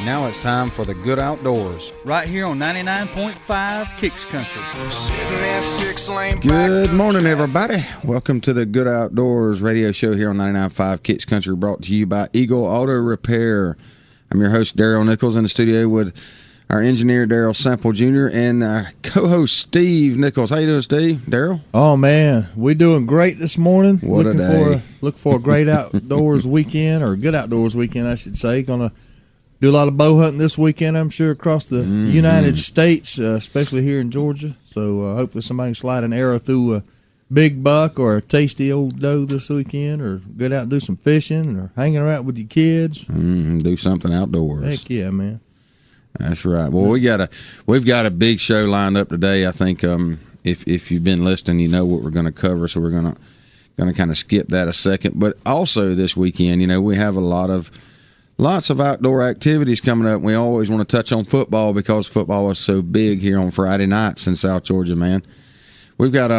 Now it's time for the good outdoors, right here on 99.5 Kicks Country. Good morning, everybody. Welcome to the Good Outdoors radio show here on 99.5 Kicks Country, brought to you by Eagle Auto Repair. I'm your host, Daryl Nichols, in the studio with our engineer, Daryl Sample Jr., and our co-host, Steve Nichols. How you doing, Steve? Daryl? Oh, man, we're doing great this morning. What a day. Looking for a great outdoors weekend, or good outdoors weekend, I should say. Going to do a lot of bow hunting this weekend, I'm sure, across the United States, especially here in Georgia. So hopefully somebody can slide an arrow through a big buck or a tasty old doe this weekend, or get out and do some fishing, or hanging around with your kids. Do something outdoors. Heck yeah, man. That's right. Well, we've got a big show lined up today. I think if you've been listening, you know what we're going to cover. So we're going to kind of skip that a second. But also this weekend, we have lots of outdoor activities coming up. We always want to touch on football because football is so big here on Friday nights in South Georgia, man. We've got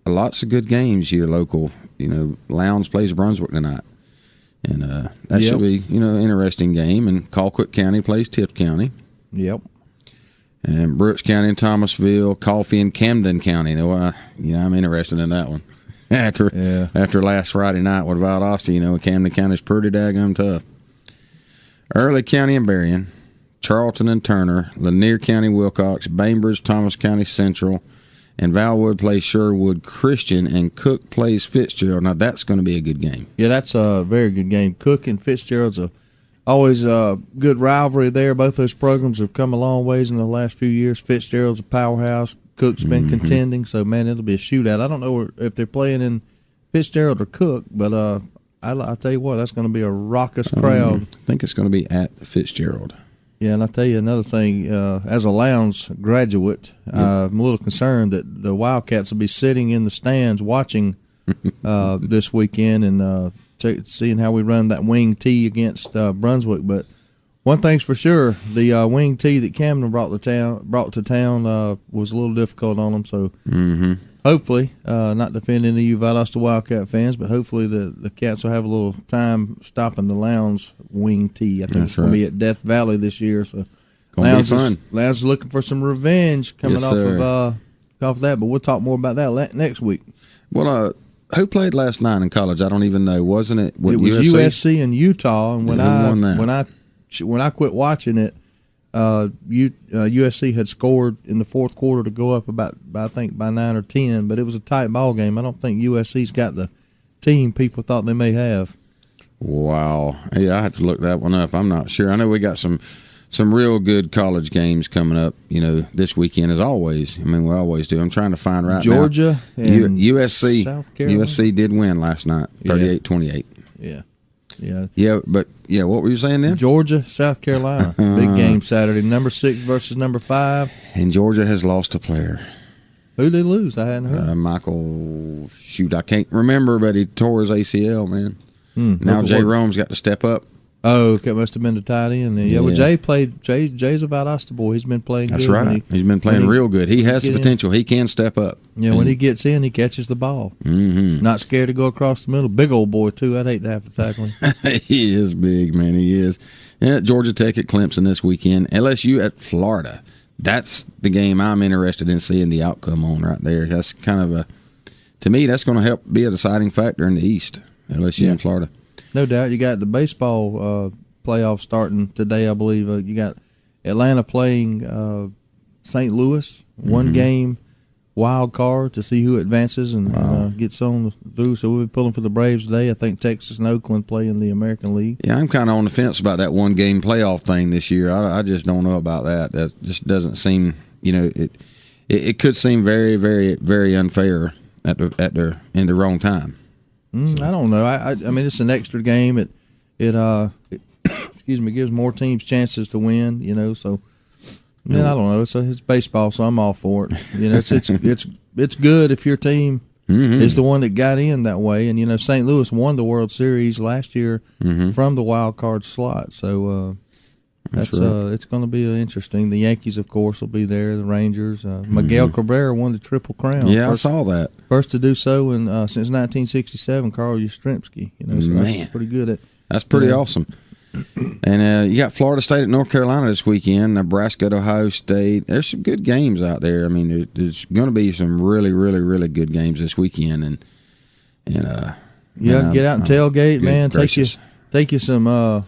lots of good games here local. Lowndes plays Brunswick tonight. And that should be, an interesting game. And Colquitt County plays Tift County. Yep. And Brooks County and Thomasville, Coffee and Camden County. I'm interested in that one. After last Friday night with Valdosta, Camden County's pretty daggone tough. Early County and Berrien, Charlton and Turner, Lanier County, Wilcox, Bainbridge, Thomas County Central, and Valwood plays Sherwood Christian, and Cook plays Fitzgerald. Now, that's going to be a good game. Yeah, that's a very good game. Cook and Fitzgerald's always a good rivalry there. Both those programs have come a long ways in the last few years. Fitzgerald's a powerhouse. Cook's been contending, so, man, it'll be a shootout. I don't know if they're playing in Fitzgerald or Cook, but I'll tell you what, that's going to be a raucous crowd. I think it's going to be at Fitzgerald. Yeah, and I'll tell you another thing. As a Lowndes graduate, I'm a little concerned that the Wildcats will be sitting in the stands watching this weekend and seeing how we run that wing tee against Brunswick. But one thing's for sure, the wing tee that Camden brought to town was a little difficult on them. So hopefully, not defending any of you Valdosta Wildcat fans, but hopefully the Cats will have a little time stopping the Lowndes wing tee. I think it's going to be at Death Valley this year. So Lowndes is looking for some revenge coming off of that, but we'll talk more about that next week. Well, who played last night in college? I don't even know. Wasn't it? It was USC and Utah, and when I quit watching it, USC had scored in the fourth quarter to go up about I think by 9 or 10, but it was a tight ball game. I don't think USC's got the team people thought they may have. Wow. Yeah, I have to look that one up. I'm not sure. I know we got some real good college games coming up, this weekend as always. I mean, we always do. I'm trying to find right Georgia now. and USC. South Carolina. USC did win last night, 38-28. Yeah. Yeah, but what were you saying then? Georgia, South Carolina. Big game Saturday. Number 6 versus number 5. And Georgia has lost a player. Who'd they lose? I hadn't heard. Michael, I can't remember, but he tore his ACL, man. Now Jay Rome's got to step up. Oh, that must have been the tight end. Yeah, well, Jay's a Valdosta boy. He's been playing good. That's right. He's been playing real good. He has the potential. He can step up. Yeah, when he gets in, he catches the ball. Not scared to go across the middle. Big old boy, too. I'd hate to have to tackle him. He is big, man. He is. Yeah, Georgia Tech at Clemson this weekend. LSU at Florida. That's the game I'm interested in seeing the outcome on right there. That's kind of to me, that's going to help be a deciding factor in the East. LSU and Florida. No doubt. You got the baseball playoffs starting today, I believe. You got Atlanta playing St. Louis, one game wild card to see who advances and gets on through. So we'll be pulling for the Braves today. I think Texas and Oakland play in the American League. Yeah, I'm kind of on the fence about that one-game playoff thing this year. I just don't know about that. That just doesn't seem, it could seem very, very, very unfair in the wrong time. I don't know. I mean, it's an extra game. It gives more teams chances to win. So man, I don't know. It's baseball, so I'm all for it. It's good if your team is the one that got in that way. And St. Louis won the World Series last year from the wild card slot. So That's right. It's going to be interesting. The Yankees, of course, will be there. The Rangers. Miguel Cabrera won the Triple Crown. Yeah, I saw that. First to do so since 1967. Carl Yastrzemski. So that's pretty good. That's pretty awesome. And you got Florida State at North Carolina this weekend, Nebraska at Ohio State. There's some good games out there. I mean, there's going to be some really, really, really good games this weekend. And get out and tailgate, man. Gracious. Take you some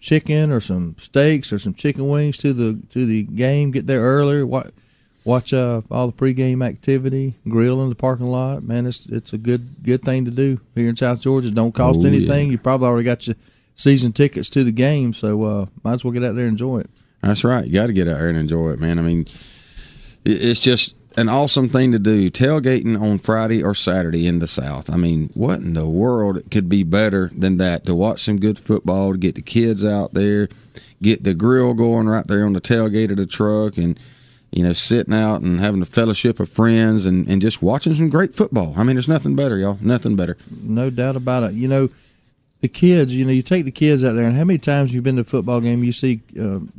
chicken or some steaks or some chicken wings to the game. Get there earlier. Watch all the pregame activity. Grill in the parking lot. Man, it's a good thing to do here in South Georgia. Don't cost anything. Yeah. You probably already got your season tickets to the game, so might as well get out there and enjoy it. That's right. You got to get out there and enjoy it, man. I mean, it's just an awesome thing to do. Tailgating on Friday or Saturday in the South. I mean, what in the world could be better than that? To watch some good football, to get the kids out there, get the grill going right there on the tailgate of the truck, and sitting out and having a fellowship of friends and just watching some great football. I mean, there's nothing better, y'all. Nothing better. No doubt about it. The kids, you take the kids out there, and how many times you've been to a football game, you see 8, 9,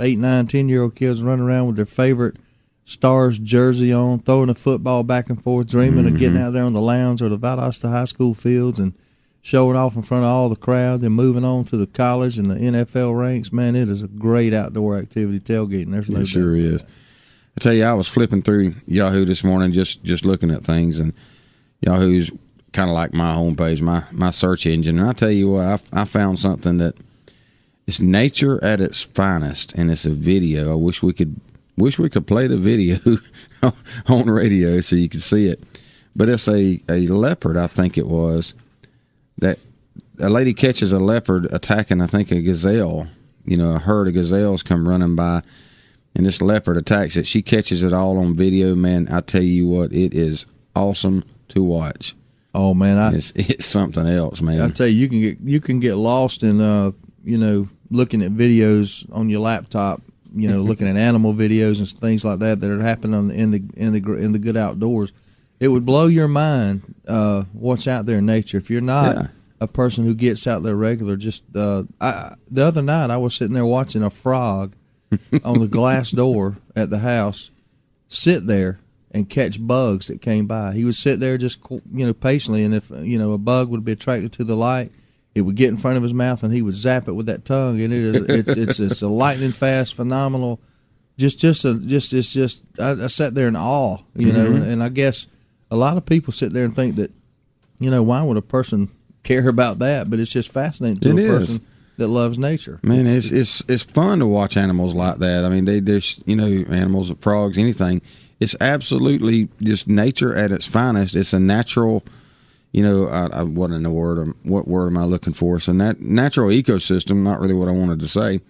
10-year-old kids running around with their favorite Stars jersey on, throwing a football back and forth, dreaming of getting out there on the lounge or the Valdosta High School fields and showing off in front of all the crowd, then moving on to the college and the NFL ranks. Man, it is a great outdoor activity, tailgating. There's no doubt. It sure is. I tell you, I was flipping through Yahoo this morning, just looking at things, and Yahoo's kind of like my homepage, my search engine. And I tell you what, I found something that is nature at its finest, and it's a video. I wish we could play the video on radio so you could see it. But it's a leopard, I think it was, that a lady catches a leopard attacking, I think, a gazelle. A herd of gazelles come running by, and this leopard attacks it. She catches it all on video. Man, I tell you what, it is awesome to watch. Oh man, it's something else, man. I tell you, you can get lost in looking at videos on your laptop. Looking at animal videos and things like that are happening in the good outdoors. It would blow your mind what's out there in nature. If you're not a person who gets out there regular, just the other night I was sitting there watching a frog on the glass door at the house sit there and catch bugs that came by. He would sit there just patiently, and if a bug would be attracted to the light, it would get in front of his mouth and he would zap it with that tongue, and it's a lightning fast, phenomenal. I sat there in awe, and I guess a lot of people sit there and think that, why would a person care about that? But it's just fascinating to a person that loves nature. Man, it's fun to watch animals like that. I mean, there's animals, frogs, anything. It's absolutely just nature at its finest. It's a natural, what word am I looking for? It's a natural ecosystem, not really what I wanted to say.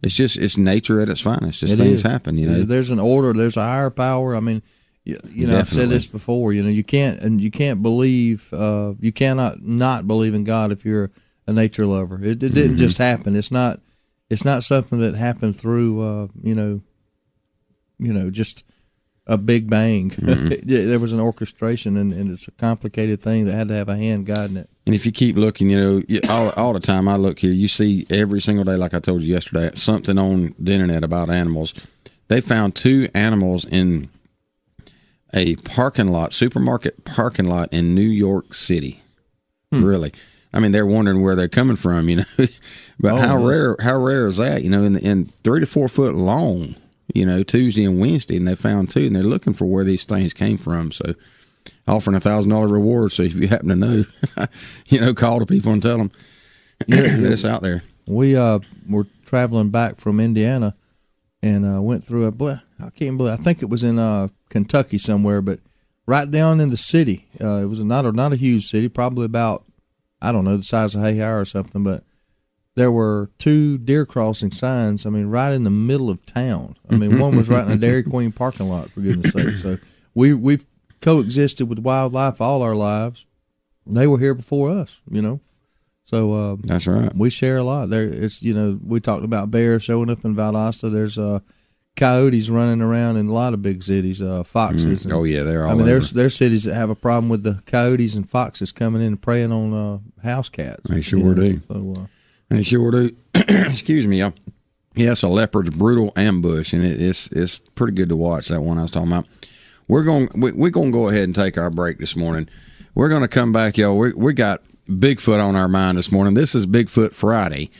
It's nature at its finest. Just things happen, There's an order, there's a higher power. I mean, I've said this before, you can't believe, you cannot not believe in God if you're a nature lover. It didn't just happen. It's not something that happened through, just a big bang. There was an orchestration, and it's a complicated thing that had to have a hand guiding it. And if you keep looking, all the time I look here, you see every single day, like I told you yesterday, something on the internet about animals. They found 2 animals in a supermarket parking lot in New York City. Really. I mean, they're wondering where they're coming from, But how rare is that? In 3 to 4 foot long. Tuesday and Wednesday, and they found 2, and they're looking for where these things came from. So, offering $1,000 reward. So, if you happen to know, call the people and tell them that it's out there. We were traveling back from Indiana, and went through I think it was in Kentucky somewhere, but right down in the city. It was not a huge city, probably about, I don't know, the size of Hayhire or something, but there were 2 deer crossing signs, right in the middle of town. One was right in a Dairy Queen parking lot, for goodness sake. So we've coexisted with wildlife all our lives. They were here before us, So that's right. We share a lot. We talked about bears showing up in Valdosta. There's coyotes running around in a lot of big cities, foxes. Oh yeah, they're all over. There's cities that have a problem with the coyotes and foxes coming in and preying on house cats. They sure do. So, they sure do. Excuse me, y'all. Yeah, it's a leopard's brutal ambush, and it's pretty good to watch, that one I was talking about. We're going to go ahead and take our break this morning. We're going to come back, y'all. We got Bigfoot on our mind this morning. This is Bigfoot Friday.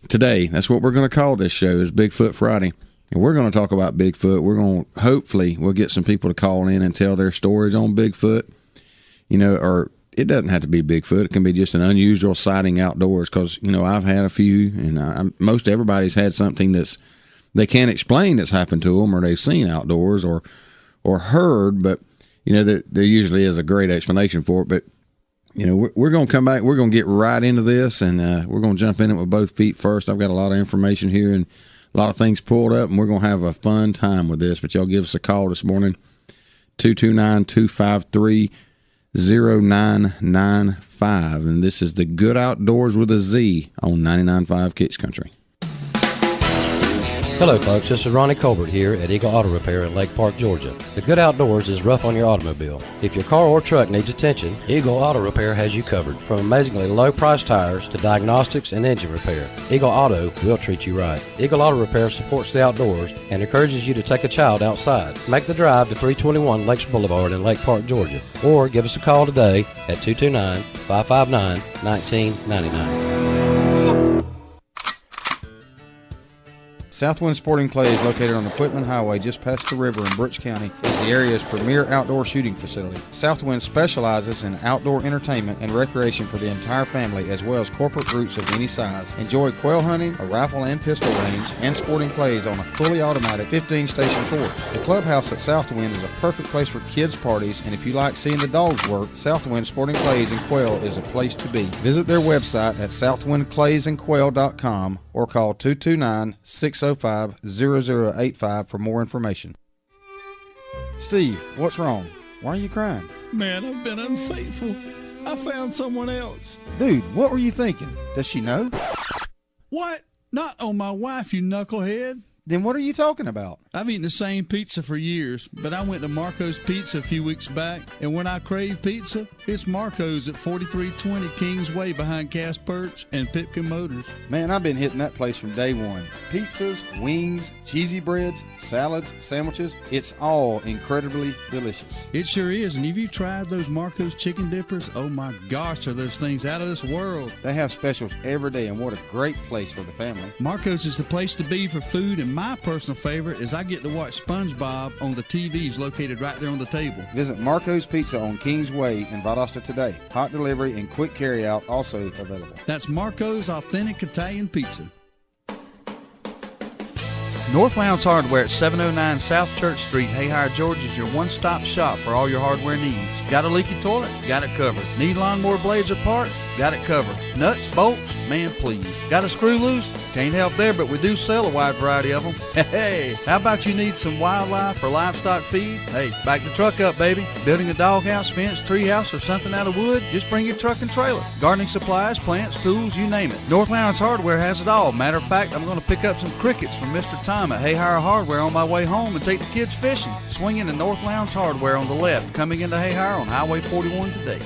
today, that's what we're going to call this show, is Bigfoot Friday. And we're going to talk about Bigfoot. We're going to, hopefully, we'll get some people to call in and tell their stories on Bigfoot. You know, or it doesn't have to be Bigfoot. It can be just an unusual sighting outdoors, because, you know, I've had a few, and most everybody's had something they can't explain that's happened to them, or they've seen outdoors or heard, but, you know, there usually is a great explanation for it. But, you know, we're going to come back. We're going to get right into this, and we're going to jump in it with both feet first. I've got a lot of information here and a lot of things pulled up, and we're going to have a fun time with this. But y'all give us a call this morning, 229-253-0995. And this is the Good Outdoors with a Z on 99.5 Kicks Country. Hello folks, this is Ronnie Colbert here at Eagle Auto Repair in Lake Park, Georgia. The Good Outdoors is rough on your automobile. If your car or truck needs attention, Eagle Auto Repair has you covered. From amazingly low price tires to diagnostics and engine repair, Eagle Auto will treat you right. Eagle Auto Repair supports the outdoors and encourages you to take a child outside. Make the drive to 321 Lakes Boulevard in Lake Park, Georgia, or give us a call today at 229-559-1999. Southwind Sporting Clay is located on the Quitman Highway just past the river in Brooks County. It's the area's premier outdoor shooting facility. Southwind specializes in outdoor entertainment and recreation for the entire family, as well as corporate groups of any size. Enjoy quail hunting, a rifle and pistol range, and sporting clays on a fully automatic 15-station course. The clubhouse at Southwind is a perfect place for kids' parties, and if you like seeing the dogs work, Southwind Sporting Clays and Quail is a place to be. Visit their website at southwindclaysandquail.com or call 229-605-0085 for more information. Steve, what's wrong? Why are you crying? Man, I've been unfaithful. I found someone else. Dude, what were you thinking? Does she know? What? Not on my wife, you knucklehead. Then what are you talking about? I've eaten the same pizza for years, but I went to Marco's Pizza a few weeks back, and when I crave pizza, it's Marco's at 4320 Kings Way behind Cass Perch and Pipkin Motors. Man, I've been hitting that place from day one. Pizzas, wings, cheesy breads, salads, sandwiches, it's all incredibly delicious. It sure is, and have you tried those Marco's chicken dippers? Oh my gosh, are those things out of this world. They have specials every day, and what a great place for the family. Marco's is the place to be for food, and my personal favorite is I get to watch SpongeBob on the TVs located right there on the table. Visit Marco's Pizza on Kings Way in Valdosta today. Hot delivery and quick carry-out also available. That's Marco's Authentic Italian Pizza. North Lowndes Hardware at 709 South Church Street, Hayhire, Georgia is your one-stop shop for all your hardware needs. Got a leaky toilet? Got it covered. Need lawnmower blades or parts? Got it covered. Nuts, bolts? Man, please. Got a screw loose? Can't help there, but we do sell a wide variety of them. Hey, how about you need some wildlife or livestock feed? Hey, back the truck up, baby. Building a doghouse, fence, treehouse, or something out of wood? Just bring your truck and trailer. Gardening supplies, plants, tools, you name it. North Lowndes Hardware has it all. Matter of fact, I'm going to pick up some crickets from Mr. Tom at Hayhire Hardware on my way home and take the kids fishing. Swing into North Lowndes Hardware on the left, coming into Hayhire on Highway 41 today.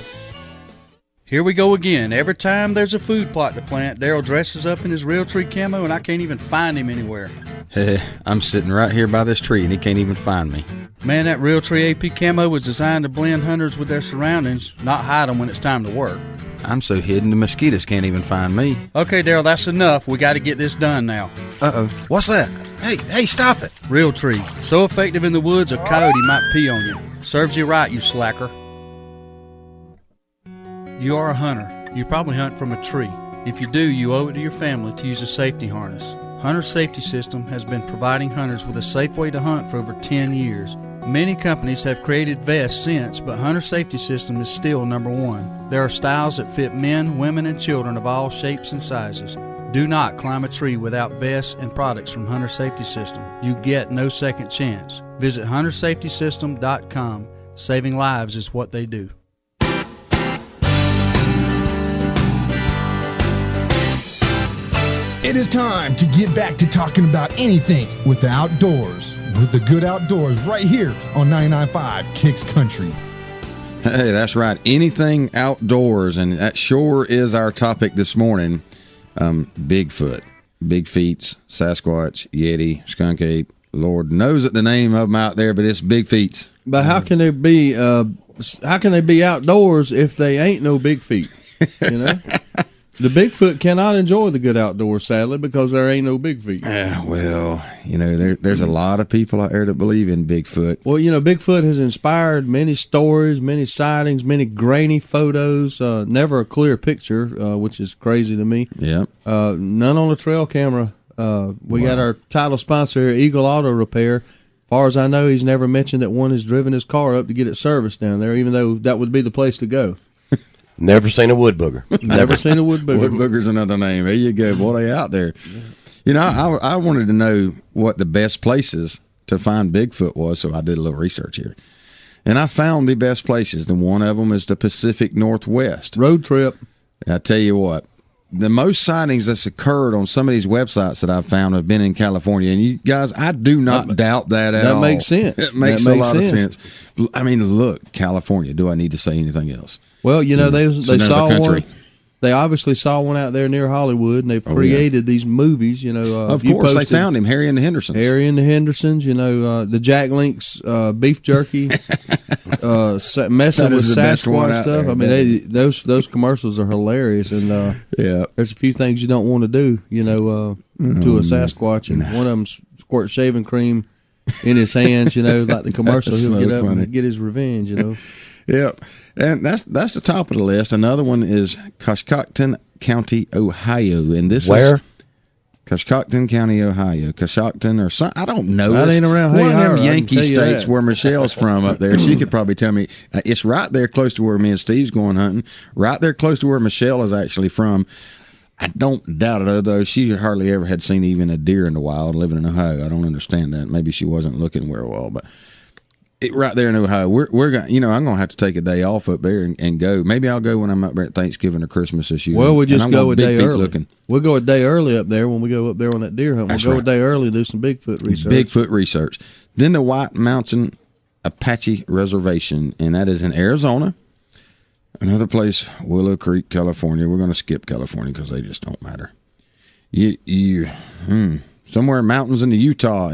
Here we go again. Every time there's a food plot to plant, Daryl dresses up in his Realtree camo and I can't even find him anywhere. Hey, I'm sitting right here by this tree and he can't even find me. Man, that Realtree AP camo was designed to blend hunters with their surroundings, not hide them when it's time to work. I'm so hidden the mosquitoes can't even find me. Okay, Daryl, that's enough. We got to get this done now. Uh-oh. What's that? Hey, stop it. Realtree. So effective in the woods, a coyote might pee on you. Serves you right, you slacker. You are a hunter. You probably hunt from a tree. If you do, you owe it to your family to use a safety harness. Hunter Safety System has been providing hunters with a safe way to hunt for over 10 years. Many companies have created vests since, but Hunter Safety System is still number one. There are styles that fit men, women, and children of all shapes and sizes. Do not climb a tree without vests and products from Hunter Safety System. You get no second chance. Visit huntersafetysystem.com. Saving lives is what they do. It is time to get back to talking about anything with the outdoors, with the Good Outdoors right here on 99.5 Kicks Country. Hey, that's right. Anything outdoors, and that sure is our topic this morning. Bigfoot, big feets, Sasquatch, Yeti, skunk ape. Lord knows it, the name of them out there, but it's big feets. But how can they be? How can they be outdoors if they ain't no big feet? You know. The Bigfoot cannot enjoy the good outdoors, sadly, because there ain't no big feet. Well, there's a lot of people out there that believe in Bigfoot. Well, Bigfoot has inspired many stories, many sightings, many grainy photos, never a clear picture, which is crazy to me. Yeah. None on the trail camera. We got our title sponsor here, Eagle Auto Repair. As far as I know, he's never mentioned that one has driven his car up to get it serviced down there, even though that would be the place to go. Never seen a wood booger. Never seen a wood booger. Wood booger's another name. There you go. Boy, they out there. I wanted to know what the best places to find Bigfoot was, so I did a little research here. And I found the best places. And one of them is the Pacific Northwest. Road trip. I tell you what, the most sightings that's occurred on some of these websites that I've found have been in California. And you guys, I do not doubt that at all. That makes sense. It makes a lot of sense. I mean, look, California. Do I need to say anything else? Well, they saw country. one. They obviously saw one out there near Hollywood, and they've created these movies. Of course, they found him, Harry and the Hendersons. Harry and the Hendersons. The Jack Link's beef jerky, messing with Sasquatch stuff. I mean, those commercials are hilarious, and there's a few things you don't want to do, to a Sasquatch, and one of them squirt shaving cream in his hands. Like the commercial, he'll get up and get his revenge. Yep. And that's the top of the list. Another one is Coshocton County, Ohio. And this Where? Coshocton County, Ohio. Coshocton or something. I don't know. That ain't around one of them Hayhire, Yankee states where Michelle's from up there. She could probably tell me. It's right there close to where me and Steve's going hunting. Right there close to where Michelle is actually from. I don't doubt it, although she hardly ever had seen even a deer in the wild living in Ohio. I don't understand that. Maybe she wasn't looking very well, but right there in Ohio, we're going. I'm going to have to take a day off up there and go. Maybe I'll go when I'm up there at Thanksgiving or Christmas this year. Well, we'll just go a day early. Looking. We'll go a day early up there when we go up there on that deer hunt. We'll go a day early and do some Bigfoot research. Bigfoot research. Then the White Mountain Apache Reservation, and that is in Arizona. Another place, Willow Creek, California. We're going to skip California because they just don't matter. Somewhere in mountains in Utah,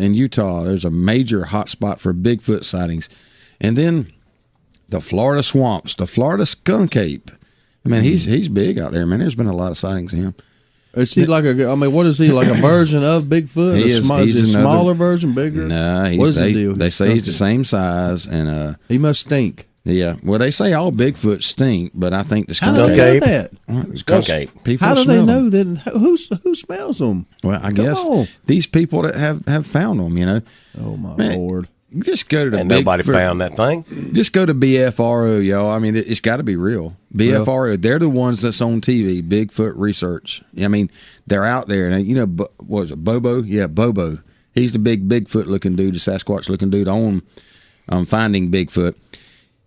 there's a major hot spot for Bigfoot sightings. And then the Florida swamps, the Florida skunk ape. I mean, he's big out there, man. There's been a lot of sightings of him. Is he what is he, like a version of Bigfoot? He's a smaller version, bigger? No, what is the deal? They say he's the same size. And he must stink. Yeah, well, they say all Bigfoot stink, but I think the skunk ape. How do they know that? Skunk ape. How do they know that? Who smells them? Well, I guess these people that have found them, Oh, my Man, Lord. Just go to and nobody found that thing. Just go to BFRO, y'all. I mean, it's got to be real. BFRO, they're the ones that's on TV, Bigfoot Research. I mean, they're out there. And, what was it, Bobo? Yeah, Bobo. He's the big Bigfoot-looking dude, the Sasquatch-looking dude on Finding Bigfoot.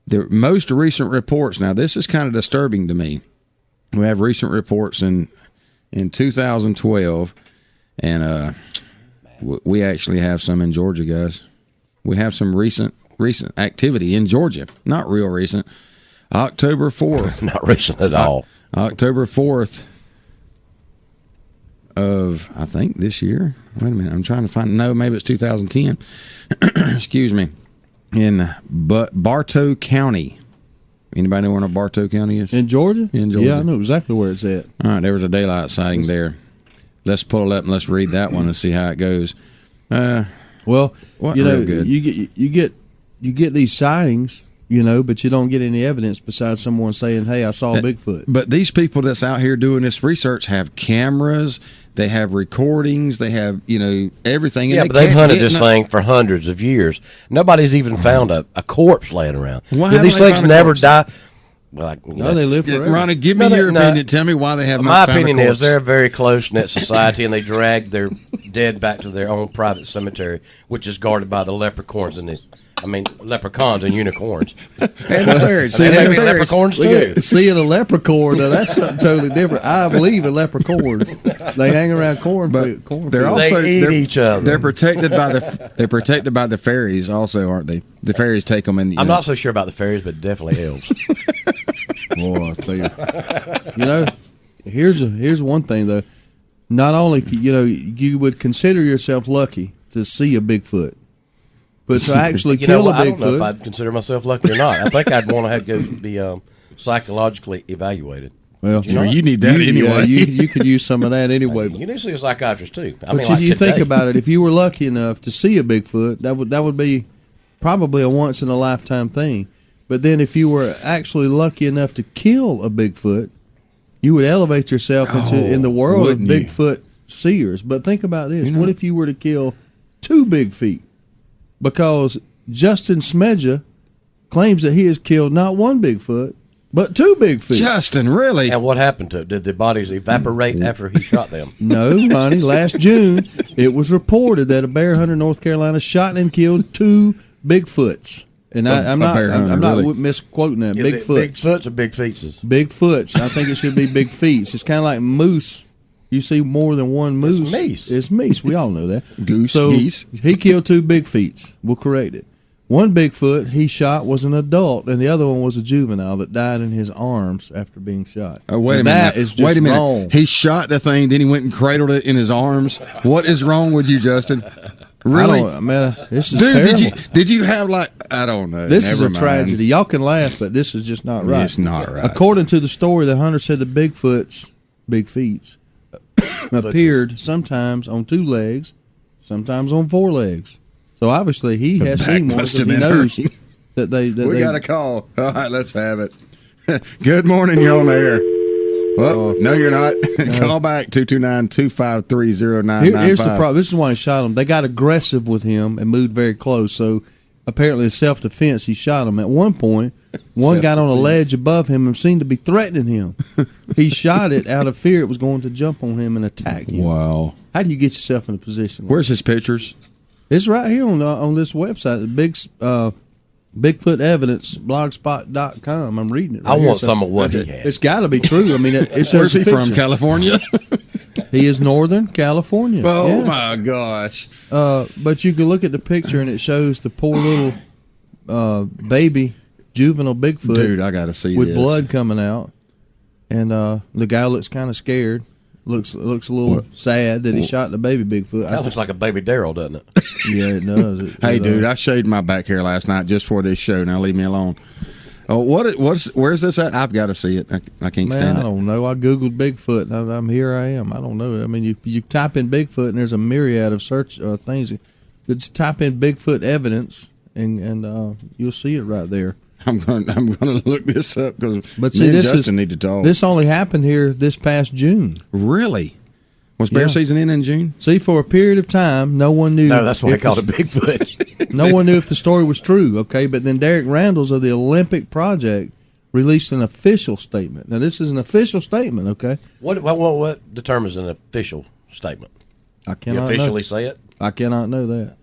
The most recent reports, now this is kind of disturbing to me. We have recent reports in 2012, and we actually have some in Georgia, guys. We have some recent activity in Georgia. Not real recent. October 4th. Not recent at all. October 4th of, I think, this year. Wait a minute. I'm trying to find. No, maybe it's 2010. Excuse me. In Bartow County. Anybody know where Bartow County is? In Georgia? In Georgia. Yeah, I know exactly where it's at. All right, there was a daylight sighting there. Let's pull it up and let's read that one and see how it goes. Well, you get these sightings, but you don't get any evidence besides someone saying, "Hey, I saw Bigfoot." But these people that's out here doing this research have cameras, they have recordings, they have everything. Yeah, but they've hunted this thing for hundreds of years. Nobody's even found a corpse laying around. These things never die. Well, they live forever. Ronnie, give me your opinion. Tell me why they have not found a corpse. My opinion is they're a very close-knit society, and they drag their dead back to their own private cemetery, which is guarded by the leprechauns and leprechauns and unicorns. And the fairies. See, maybe leprechauns too. Seeing a leprechaun, now that's something totally different. I believe in leprechauns. They hang around corn. They're also they eat each other. They're protected by the fairies, also, aren't they? The fairies take them in. I'm not so sure about the fairies, but definitely elves. Boy, I tell you, here's one thing though. Not only you would consider yourself lucky to see a Bigfoot, but to actually kill a Bigfoot. I don't know if I'd consider myself lucky or not. I think I'd want to go be psychologically evaluated. Well, you need that anyway. You could use some of that anyway. You need to see a psychiatrist too. I But mean, like you think today. about it. If you were lucky enough to see a Bigfoot, that would be probably a once in a lifetime thing. But then if you were actually lucky enough to kill a Bigfoot, you would elevate yourself in the world of wouldn't you? Bigfoot seers. But think about this: what if you were to kill 2 big feet? Because Justin Smedja claims that he has killed not 1 Bigfoot, but 2 big feet. Justin, really? And what happened to it? Did the bodies evaporate after he shot them? No, honey. Last June, it was reported that a bear hunter in North Carolina shot and killed 2 Bigfoots. And I'm not bear hunter, I'm not really? misquoting that. Is it Bigfoots. Bigfoots or Big Feetses? Bigfoots. I think it should be big feet. It's kind of like moose. You see more than one moose. meese. It's meese. We all know that. Goose, so geese. He killed 2 big feet. We'll correct it. One Bigfoot he shot was an adult, and the other one was a juvenile that died in his arms after being shot. Oh, wait a Now, minute. That is just wait a minute. wrong. He shot the thing, then he went and cradled it in his arms. What is wrong with you, Justin? Really? This is Dude, terrible. did you have like, I don't know. This is Never a mind. tragedy. Y'all can laugh, but this is just not right. It's not right. According to the story, the hunter said the Bigfoots, big feet, appeared sometimes on 2 legs, sometimes on 4 legs. So obviously he has back seen one must because have he been knows hurting. that they. We got a call. All right, let's have it. Good morning. You're on the air. Well, no, you're not. Call back 229-253-0995. Here's the problem. This is why he shot him. They got aggressive with him and moved very close. So apparently, in self-defense, he shot him. At one point, one got on a ledge above him and seemed to be threatening him. He shot it out of fear it was going to jump on him and attack him. Wow. How do you get yourself in a position? Where's his pictures? It's right here on this website, the Bigfoot Evidence, blogspot.com. I'm reading it right I here. want So some of what he had. it's got to be true. I mean, it shows Where's the he from? picture. California? He is Northern California. Oh, Yes. my gosh. But you can look at the picture and it shows the poor little baby juvenile Bigfoot Dude, I got to see with this. blood coming out, and the guy looks kind of scared. Looks a little sad that he shot the baby Bigfoot. That looks like a baby Daryl, doesn't it? Yeah, it does. Hey, dude, I shaved my back hair last night just for this show. Now leave me alone. Oh, where's this at? I've got to see it. I can't Man, stand I it. don't know. I googled Bigfoot. And I'm here. I am. I don't know. I mean, you type in Bigfoot and there's a myriad of search things. Just type in Bigfoot evidence and you'll see it right there. I'm gonna look this up because But me see, and this Justin need to talk. This only happened here this past June. Really? Was bear Yeah. season in June? See, for a period of time, no one knew. No, that's why I if called the- it Bigfoot. No one knew if the story was true. Okay, but then Derek Randles of the Olympic Project released an official statement. Now, this is an official statement. Okay, What determines an official statement? I You cannot officially know. say it? I cannot know that.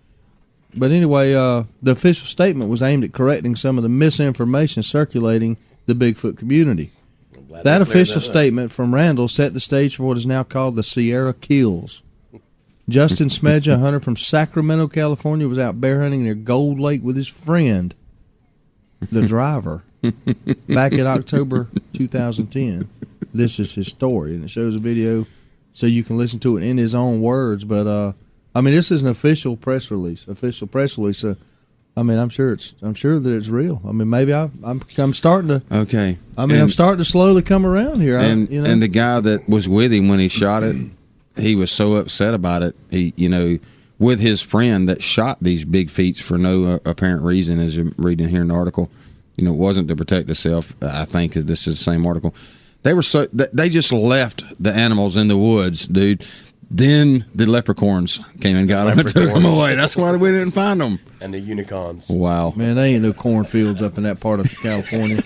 But anyway, the official statement was aimed at correcting some of the misinformation circulating the Bigfoot community. That official statement from Randall set the stage for what is now called the Sierra Kills. Justin Smedja, a hunter from Sacramento, California, was out bear hunting near Gold Lake with his friend, the driver, back in October 2010. This is his story, and it shows a video so you can listen to it in his own words. But I mean, this is an official press release. I mean, I'm sure that it's real. I mean, maybe I'm starting to. Okay. I mean, I'm starting to slowly come around here. And and the guy that was with him when he shot it, he was so upset about it. He, with his friend that shot these big feet for no apparent reason, as you're reading here in the article, it wasn't to protect itself. I think this is the same article. They just left the animals in the woods, dude. Then the leprechauns came and got them and took them away. That's why we didn't find them. And the unicorns. Wow. man, there ain't no cornfields up in that part of California.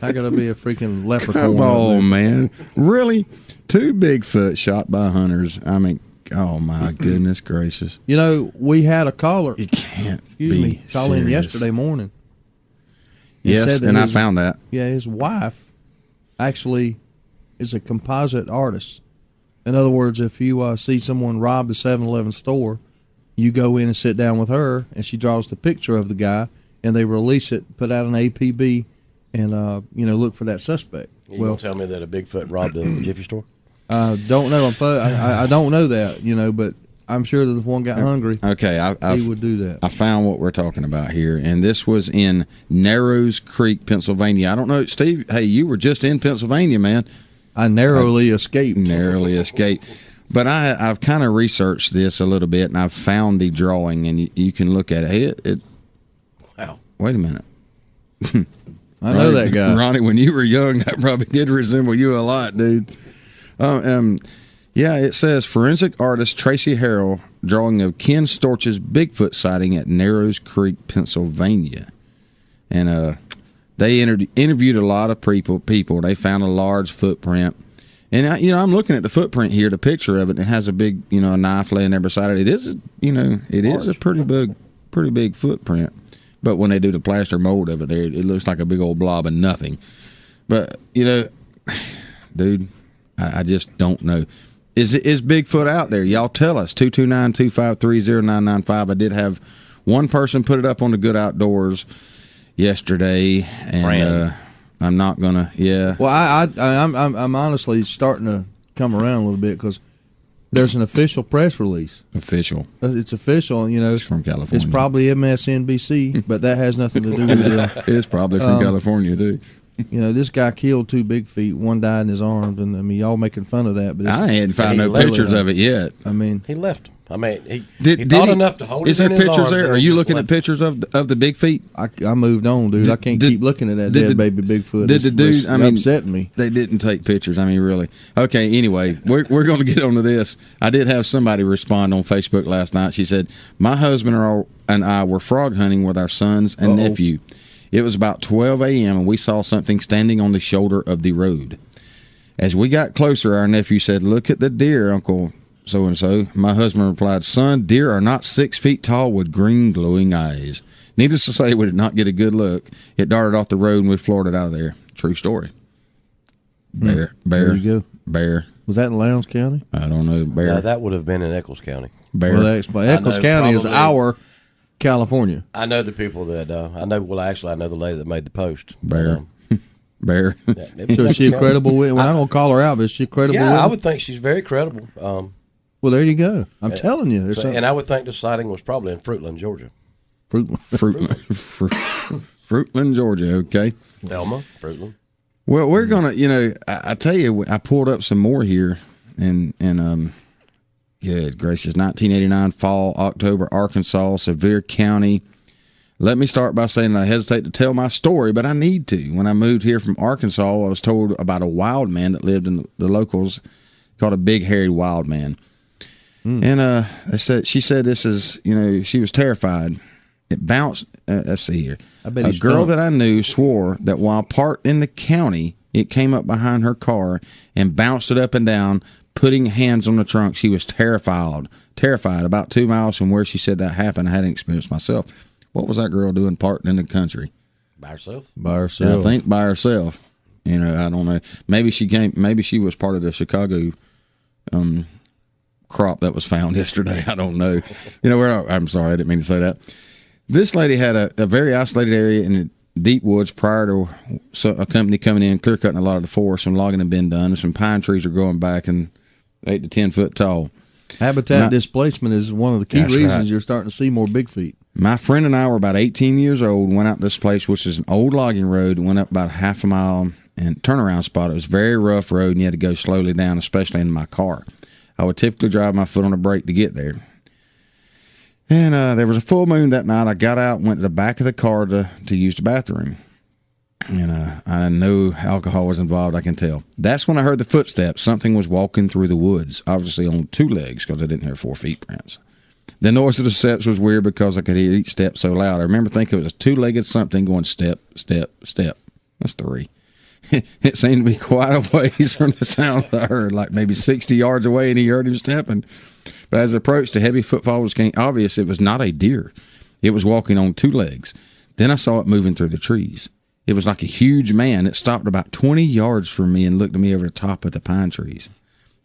How could there be a freaking leprechaun? Oh, up man. Really? 2 Bigfoot shot by hunters. I mean, oh, my goodness gracious. there? We had a caller. You can't Call in serious. yesterday morning. He Yes, said that and I his- found that. Yeah, his wife actually is a composite artist. In other words, if you see someone rob the 7-Eleven store, you go in and sit down with her, and she draws the picture of the guy, and they release it, put out an APB, and look for that suspect. You gonna tell me that a Bigfoot robbed a Jiffy store? Don't know. I don't know that, but I'm sure that if one got hungry, Okay, he would do that. I found what we're talking about here, and this was in Narrows Creek, Pennsylvania. I don't know, Steve. Hey, you were just in Pennsylvania, man. I narrowly escaped. Narrowly escaped. But I've kind of researched this a little bit, and I've found the drawing, and you can look at it. Wow. Wait a minute. I know that guy. Ronnie, when you were young, that probably did resemble you a lot, dude. Yeah, it says forensic artist Tracy Harrell drawing of Ken Storch's Bigfoot sighting at Narrows Creek, Pennsylvania. And they interviewed a lot of people. They found a large footprint. And, I'm looking at the footprint here, the picture of it. It has a big, a knife laying there beside it. It is, is a pretty big footprint. But when they do the plaster mold of it there, it looks like a big old blob of nothing. But, dude, I just don't know. Is Bigfoot out there? Y'all tell us. 229-253-0995. I did have one person put it up on the Good Outdoors yesterday, and I'm not gonna. Yeah. Well, I'm honestly starting to come around a little bit because there's an official press release. Official. It's official. It's from California. It's probably MSNBC, but that has nothing to do with it. It's probably from California too. This guy killed 2 big feet. One died in his arms, and y'all making fun of that. But I hadn't found no pictures of it yet. I mean, he left him. I mean, he did thought enough to hold it. Is there in his pictures arms there? Are you looking at pictures of the big feet? I moved on, dude. I can't keep looking at that dead baby Bigfoot. Did the dude? Upsetting me. They didn't take pictures. I mean, really. Okay. Anyway, we're going to get onto this. I did have somebody respond on Facebook last night. She said, "My husband and I were frog hunting with our sons and nephew. It was about 12 a.m. and we saw something standing on the shoulder of the road. As we got closer, our nephew said, 'Look at the deer, Uncle so-and-so.' My husband replied, 'Son, deer are not 6 feet tall with green glowing eyes.' Needless to say, we did not get a good look. It darted off the road and we floored it out of there." True story. Bear. There you go. Bear. Was that in Lowndes County? I don't know. Bear. No, that would have been in Eccles County. Bear. Well, Eccles County is our California. I know the people that I know. Well, actually, I know the lady that made the post. Bear. Bear. So is she a credible witness? Well, I don't call her out, but is she a credible witness? I would think she's very credible. Well, there you go. I'm telling you. And I would think the sighting was probably in Fruitland, Georgia. Fruitland, Georgia. Okay. Elma, Fruitland. Well, we're gonna. I tell you, I pulled up some more here, and good gracious, 1989 fall, October, Arkansas, Sevier County. Let me start by saying I hesitate to tell my story, but I need to. When I moved here from Arkansas, I was told about a wild man that lived in the locals called a big hairy wild man. And she said this is, she was terrified. It bounced. Let's see here. I bet a girl that I knew swore that while parked in the county, it came up behind her car and bounced it up and down, putting hands on the trunk. She was terrified. About 2 miles from where she said that happened. I hadn't experienced myself. What was that girl doing parked in the country? By herself? By herself. I think by herself. I don't know. Maybe she was part of the Chicago crop that was found yesterday. I don't know. I'm sorry, I didn't mean to say that. This lady had a very isolated area in the deep woods prior to a company coming in, clear cutting a lot of the forest. Some logging had been done, and some pine trees are growing back and 8 to 10 foot tall. Habitat displacement is one of the key reasons you're starting to see more big feet. My friend and I were about 18 years old, went out this place, which is an old logging road, went up about half a mile and turnaround spot. It was a very rough road, and you had to go slowly down, especially in my car. I would typically drive my foot on the brake to get there. And there was a full moon that night. I got out and went to the back of the car to use the bathroom. And I know alcohol was involved, I can tell. That's when I heard the footsteps. Something was walking through the woods, obviously on 2 legs because I didn't hear 4 feet prints. The noise of the steps was weird because I could hear each step so loud. I remember thinking it was a 2-legged something going step, step, step. That's 3. It seemed to be quite a ways from the sound I heard, like maybe 60 yards away, and he heard him stepping. But as I approached, the heavy footfall was getting obvious. It was not a deer. It was walking on 2 legs. Then I saw it moving through the trees. It was like a huge man. It stopped about 20 yards from me and looked at me over the top of the pine trees.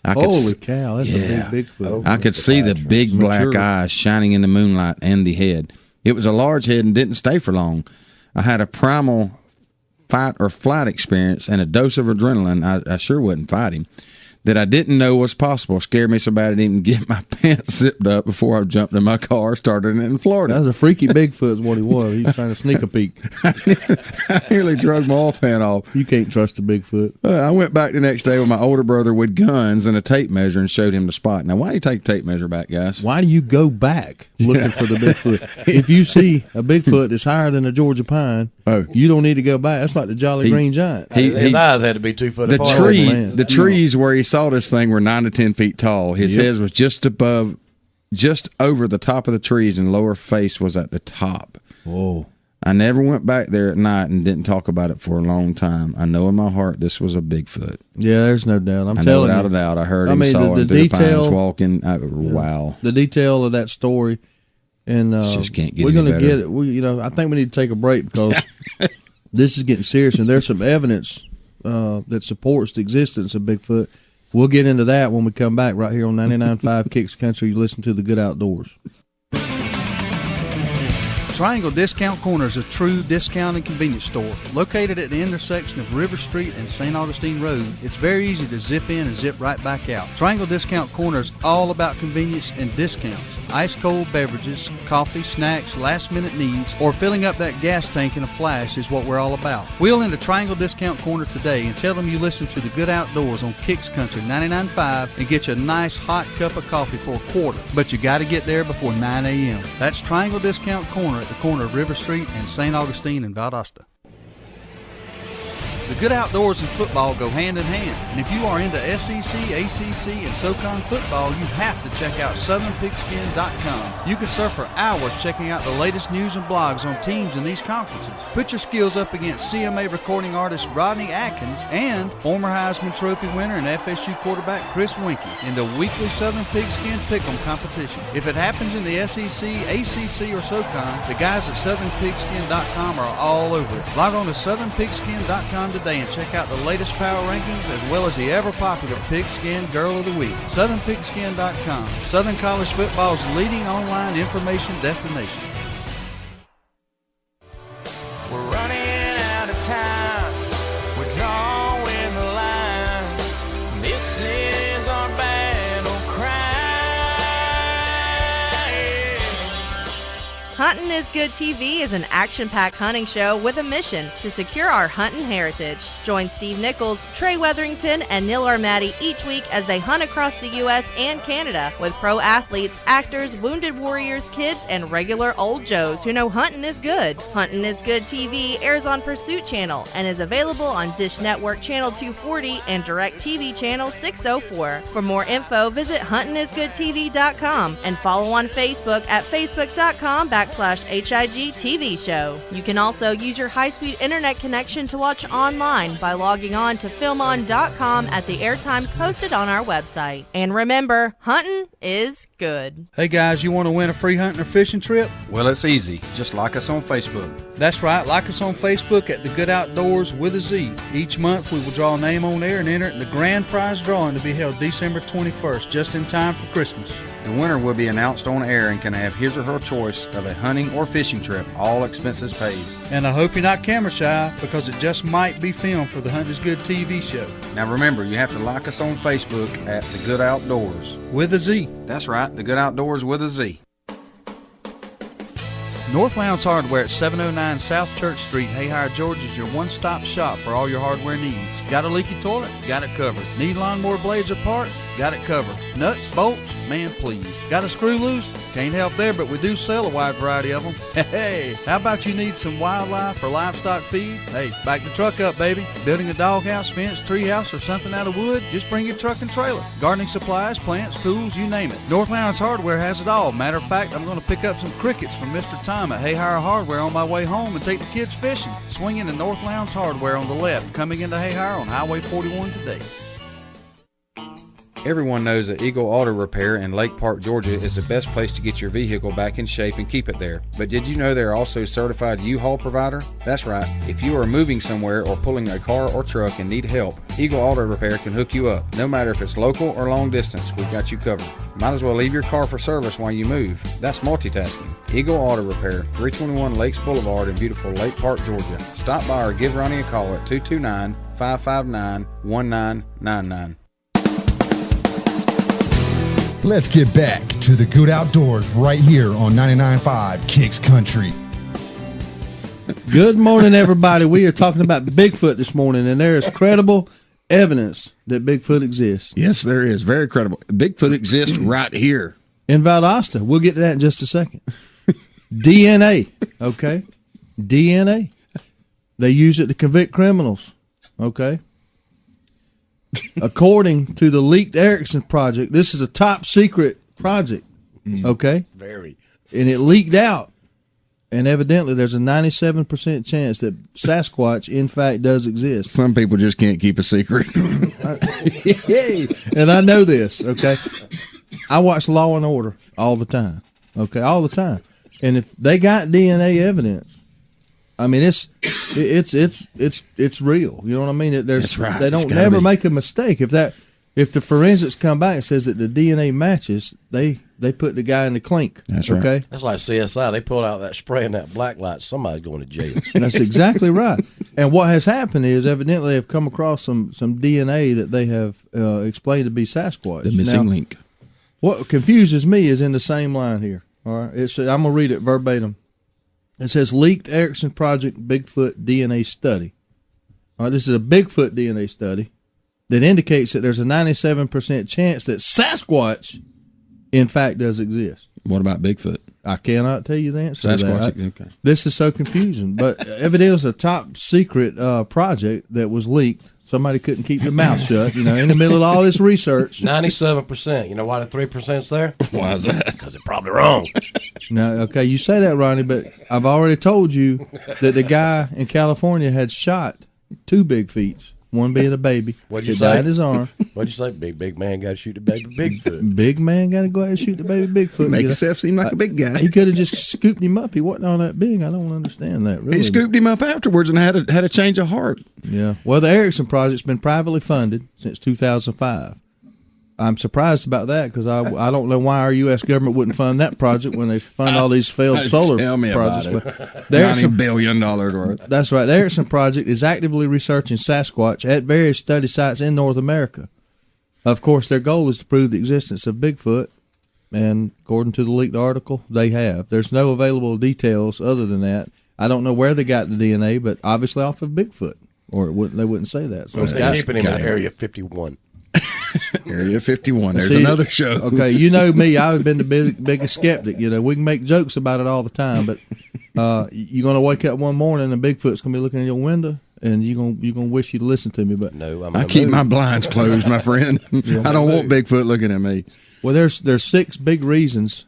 Holy cow, that's a big Bigfoot. I could see the big black eyes shining in the moonlight and the head. It was a large head and didn't stay for long. I had a primal fight or flight experience and a dose of adrenaline. I sure wouldn't fight him. that I didn't know was possible. Scared me so bad I didn't even get my pants zipped up before I jumped in my car, started in Florida. That was a freaky Bigfoot is what he was. He was trying to sneak a peek. I nearly drug my oil pan off. You can't trust a Bigfoot. I went back the next day with my older brother with guns and a tape measure and showed him the spot. Now, why do you take the tape measure back, guys? Why do you go back looking for the Bigfoot? If you see a Bigfoot that's higher than a Georgia pine, you don't need to go back. That's like the Jolly Green Giant. His eyes had to be 2 foot apart. The trees where he saw this thing were 9 to 10 feet tall. His head was just over the top of the trees, and lower face was at the top. Whoa. I never went back there at night and didn't talk about it for a long time. I know in my heart this was a Bigfoot. Yeah, there's no doubt. I'm I telling know you. without a doubt. I heard him, saw him through the pines walking. Wow. The detail of that story. And just can't get we're going to better. get it. I think we need to take a break because this is getting serious, and there's some evidence that supports the existence of Bigfoot. We'll get into that when we come back right here on 99.5 Kicks Country. You listen to The Good Outdoors. Triangle Discount Corner is a true discount and convenience store located at the intersection of River Street and St. Augustine Road. It's very easy to zip in and zip right back out. Triangle Discount Corner is all about convenience and discounts. Ice cold beverages, coffee, snacks, last minute needs, or filling up that gas tank in a flash is what we're all about. Wheel into Triangle Discount Corner today and tell them you listen to The Good Outdoors on Kicks Country 99.5 and get you a nice hot cup of coffee for a quarter. But you got to get there before 9 a.m. That's Triangle Discount Corner at the corner of River Street and St. Augustine in Valdosta. The Good Outdoors and football go hand in hand, and if you are into SEC, ACC, and SoCon football, you have to check out SouthernPigskin.com. You can surf for hours checking out the latest news and blogs on teams in these conferences. Put your skills up against CMA recording artist Rodney Atkins and former Heisman Trophy winner and FSU quarterback Chris Winkie in the weekly Southern Pigskin Pick'em competition. If it happens in the SEC, ACC, or SoCon, the guys at SouthernPigskin.com are all over it. Log on to SouthernPigskin.com today and check out the latest power rankings as well as the ever-popular Pigskin Girl of the Week. SouthernPigskin.com, Southern College football's leading online information destination. We're running out of time. We're drawing the line. This is our battle cry. Huntin' is Good TV is an action-packed hunting show with a mission to secure our hunting heritage. Join Steve Nichols, Trey Weatherington, and Neil Armati each week as they hunt across the U.S. and Canada with pro athletes, actors, wounded warriors, kids, and regular old Joes who know hunting is good. Huntin' is Good TV airs on Pursuit Channel and is available on Dish Network Channel 240 and DirecTV Channel 604. For more info, visit huntingisgoodtv.com and follow on Facebook at facebook.com/HIG TV show. You can also use your high-speed internet connection to watch online by logging on to filmon.com at the airtimes posted on our website. And remember, hunting is good. Hey guys, you want to win a free hunting or fishing trip? Well, it's easy. Just like us on Facebook. That's right, like us on Facebook at The Good Outdoors with a Z. Each month we will draw a name on air and enter it in the grand prize drawing to be held December 21st, just in time for Christmas. The winner will be announced on air and can have his or her choice of a hunting or fishing trip, all expenses paid. And I hope you're not camera shy because it just might be filmed for the Hunt is Good TV show. Now remember, you have to like us on Facebook at The Good Outdoors. With a Z. That's right, The Good Outdoors with a Z. North Lowndes Hardware at 709 South Church Street, Hayhire, Georgia is your one-stop shop for all your hardware needs. Got a leaky toilet? Got it covered. Need lawnmower blades or parts? Got it covered. Nuts, bolts? Man, please. Got a screw loose? Can't help there, but we do sell a wide variety of them. Hey, how about you need some wildlife or livestock feed? Hey, back the truck up, baby. Building a doghouse, fence, treehouse, or something out of wood? Just bring your truck and trailer. Gardening supplies, plants, tools, you name it. North Lowndes Hardware has it all. Matter of fact, I'm going to pick up some crickets from Mr. Tom at Hayhire Hardware on my way home and take the kids fishing. Swing into North Lowndes Hardware on the left, coming into Hayhire on Highway 41 today. Everyone knows that Eagle Auto Repair in Lake Park, Georgia is the best place to get your vehicle back in shape and keep it there. But did you know they're also a certified U-Haul provider? That's right. If you are moving somewhere or pulling a car or truck and need help, Eagle Auto Repair can hook you up. No matter if it's local or long distance, we've got you covered. Might as well leave your car for service while you move. That's multitasking. Eagle Auto Repair, 321 Lakes Boulevard in beautiful Lake Park, Georgia. Stop by or give Ronnie a call at 229-559-1999. Let's get back to the good outdoors right here on 99.5 Kicks Country. Good morning, everybody. We are talking about Bigfoot this morning, and there is credible evidence that Bigfoot exists. Yes, there is. Very credible. Bigfoot exists right here. In Valdosta. We'll get to that in just a second. DNA, okay? DNA. They use it to convict criminals, okay? According to the leaked Erickson project, this is a top secret project, okay? Very. And it leaked out. And evidently there's a 97% chance that Sasquatch, in fact, does exist. Some people just can't keep a secret. And I know this, okay? I watch Law and Order all the time, okay? All the time. And if they got DNA evidence, I mean, it's real. You know what I mean? That's right. They don't never make a mistake. If the forensics come back and says that the DNA matches, they put the guy in the clink. That's right. Okay, That's like CSI. They pulled out that spray and that black light. Somebody's going to jail. that's exactly right. And what has happened is evidently they've come across some DNA that they have explained to be Sasquatch. The missing link. What confuses me is in the same line here. All right, I'm gonna read it verbatim. It says leaked Erickson project Bigfoot DNA study. All right, this is a Bigfoot DNA study that indicates that there's a 97% chance that Sasquatch, in fact, does exist. What about Bigfoot? I cannot tell you the answer to that. Okay. This is so confusing. But evidently it's a top secret project that was leaked. Somebody couldn't keep their mouth shut, in the middle of all this research. 97%. You know why the 3%'s there? Why is that? Because they're probably wrong. Now, okay, you say that, Ronnie, but I've already told you that the guy in California had shot 2 big feet, one being a baby. What'd you that say? died in his arm. What'd you say? Big man got to shoot the baby Bigfoot. Big man got to go ahead and shoot the baby Bigfoot. Make yourself seem like a big guy. He could have just scooped him up. He wasn't all that big. I don't understand that, really. He scooped him up afterwards and had a change of heart. Yeah. Well, the Erickson project's been privately funded since 2005. I'm surprised about that because I don't know why our U.S. government wouldn't fund that project when they fund all these failed solar Tell me projects. about But the Erickson $90 billion worth. That's right. The Erickson Project is actively researching Sasquatch at various study sites in North America. Of course, their goal is to prove the existence of Bigfoot, and according to the leaked article, they have. There's no available details other than that. I don't know where they got the DNA, but obviously off of Bigfoot, or they wouldn't say that. So it's They're keeping him in Area 51. Area 51. There's See, another show. Okay, you know me. I've been the biggest skeptic. We can make jokes about it all the time, but you're going to wake up one morning and Bigfoot's going to be looking in your window, and you're gonna wish you'd listen to me. But No, I keep my blinds closed, my friend. I don't want Bigfoot looking at me. Well, there's 6 big reasons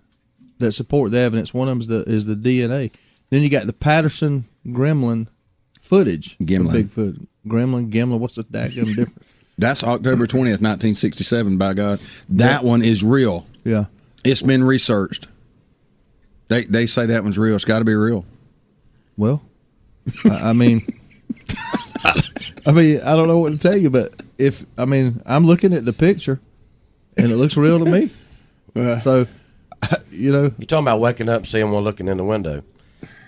that support the evidence. One of them is the DNA. Then you got the Patterson Gremlin footage. Gimlin. Of Bigfoot. Gremlin. What's the daggum difference? That's October 20th, 1967, by God. That one is real. Yeah. It's been researched. They say that one's real. It's got to be real. Well, I mean, I don't know what to tell you, but I'm looking at the picture, and it looks real to me. So, You're talking about waking up and seeing one looking in the window.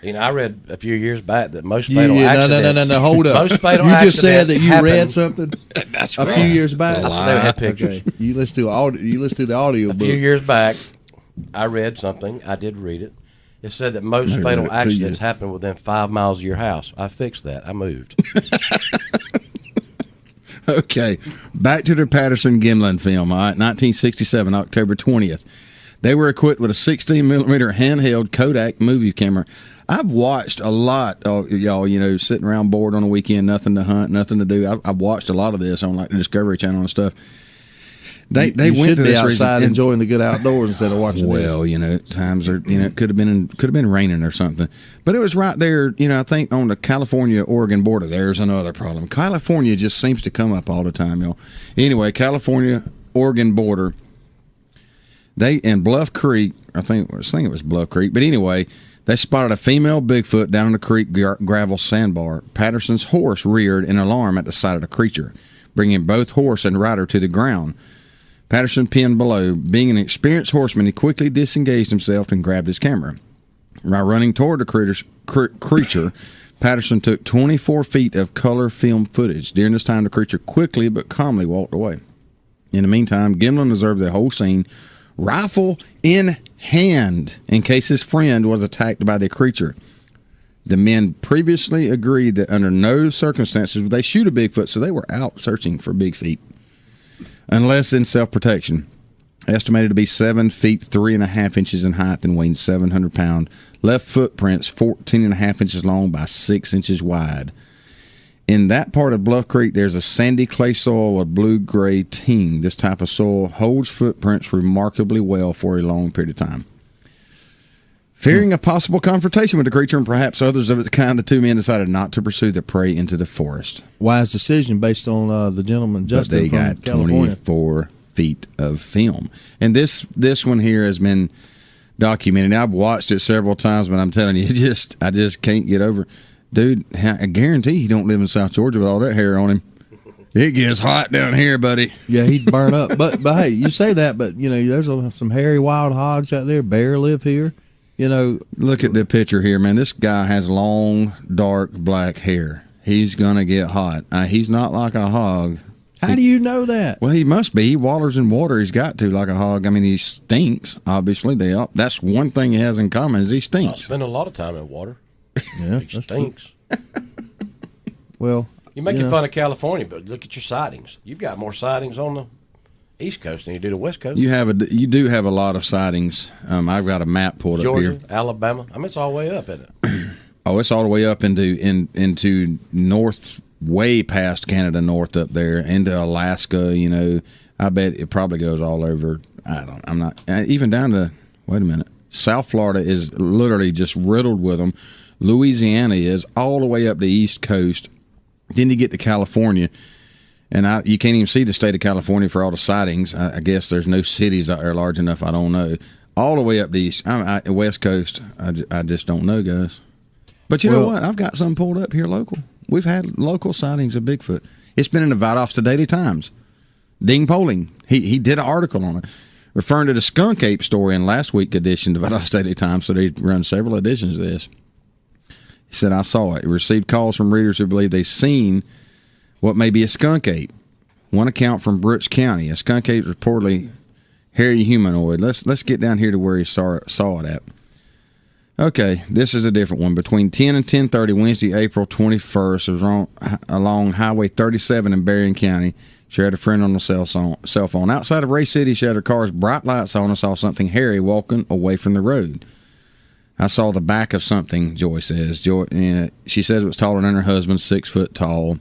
I read a few years back that most fatal accidents... No, hold up. Most fatal you just said that you happen, read something a few years back. I still had pictures. Okay. You listen to the audio A book. few years back, I read something. I did read it. It said that most fatal accidents happen within 5 miles of your house. I fixed that. I moved. Okay, back to the Patterson Gimlin film. All right, 1967, October 20th. They were equipped with a 16mm handheld Kodak movie camera. I've watched a lot of y'all, sitting around bored on a weekend, nothing to hunt, nothing to do. I've watched a lot of this on like the Discovery Channel and stuff. They you went should to be this outside reason, enjoying the good outdoors instead of watching this. Well, times are, it could have been raining or something, but it was right there. I think on the California-Oregon border. There's another problem. California just seems to come up all the time, y'all. Anyway, California-Oregon border. They in Bluff Creek. I think it was Bluff Creek, but anyway, they spotted a female Bigfoot down in the creek gravel sandbar. Patterson's horse reared in alarm at the sight of the creature, bringing both horse and rider to the ground. Patterson pinned below. Being an experienced horseman, he quickly disengaged himself and grabbed his camera. While running toward the creature, Patterson took 24 feet of color film footage. During this time, the creature quickly but calmly walked away. In the meantime, Gimlin observed the whole scene, rifle in hand, in case his friend was attacked by the creature. The men previously agreed that under no circumstances would they shoot a Bigfoot, so they were out searching for big feet, unless in self-protection. Estimated to be 7 feet 3.5 inches in height and weighing 700 pounds. Left footprints 14.5 inches long by 6 inches wide. In that part of Bluff Creek, there's a sandy clay soil with blue-gray ting. This type of soil holds footprints remarkably well for a long period of time. Fearing a possible confrontation with the creature and perhaps others of its kind, the two men decided not to pursue the prey into the forest. Wise decision based on the gentleman Justin they from got California. 24 feet of film. And this one here has been documented. I've watched it several times, but I'm telling you, I just can't get over. Dude, I guarantee he don't live in South Georgia with all that hair on him. It gets hot down here, buddy. Yeah, he'd burn up. But hey, you say that, but you know, there's some hairy wild hogs out there. Bear live here. You know, look at the picture here, man. This guy has long, dark, black hair. He's gonna get hot. He's not like a hog. How do you know that? Well, he must be. He waters in water. He's got to, like a hog. I mean, he stinks. Obviously, that's one thing he has in common is he stinks. I spend a lot of time in water. Yeah, He stinks. Well, You're making fun of California, but look at your sightings. You've got more sightings on the East Coast than you do the West Coast. You do have a lot of sightings. I've got a map pulled Georgia, up here. Alabama. I mean, it's all the way up, isn't it? Oh, it's all the way up into north, way past Canada North up there, into Alaska. You know, I bet it probably goes all over. I'm not even down to. Wait a minute. South Florida is literally just riddled with them. Louisiana is all the way up the East Coast. Then you get to California. And you can't even see the state of California for all the sightings. I guess there's no cities out there large enough. I don't know. All the way up the east, West Coast. I just don't know, guys. But you know what? I've got some pulled up here local. We've had local sightings of Bigfoot. It's been in the Valdosta Daily Times. Dean Poling, he did an article on it, referring to the skunk ape story in last week's edition of the Valdosta Daily Times. So they run several editions of this. He said, I saw it. He received calls from readers who believe they've seen what may be a skunk ape. One account from Brooks County. A skunk ape is reportedly hairy humanoid. Let's get down here to where he saw it at. Okay, this is a different one. Between 10 and 10:30 Wednesday, April 21st, it was along Highway 37 in Berrien County. She had a friend on the cell phone. Outside of Ray City, she had her car's bright lights on and saw something hairy walking away from the road. I saw the back of something, Joy says. She says it was taller than her husband, 6 foot tall.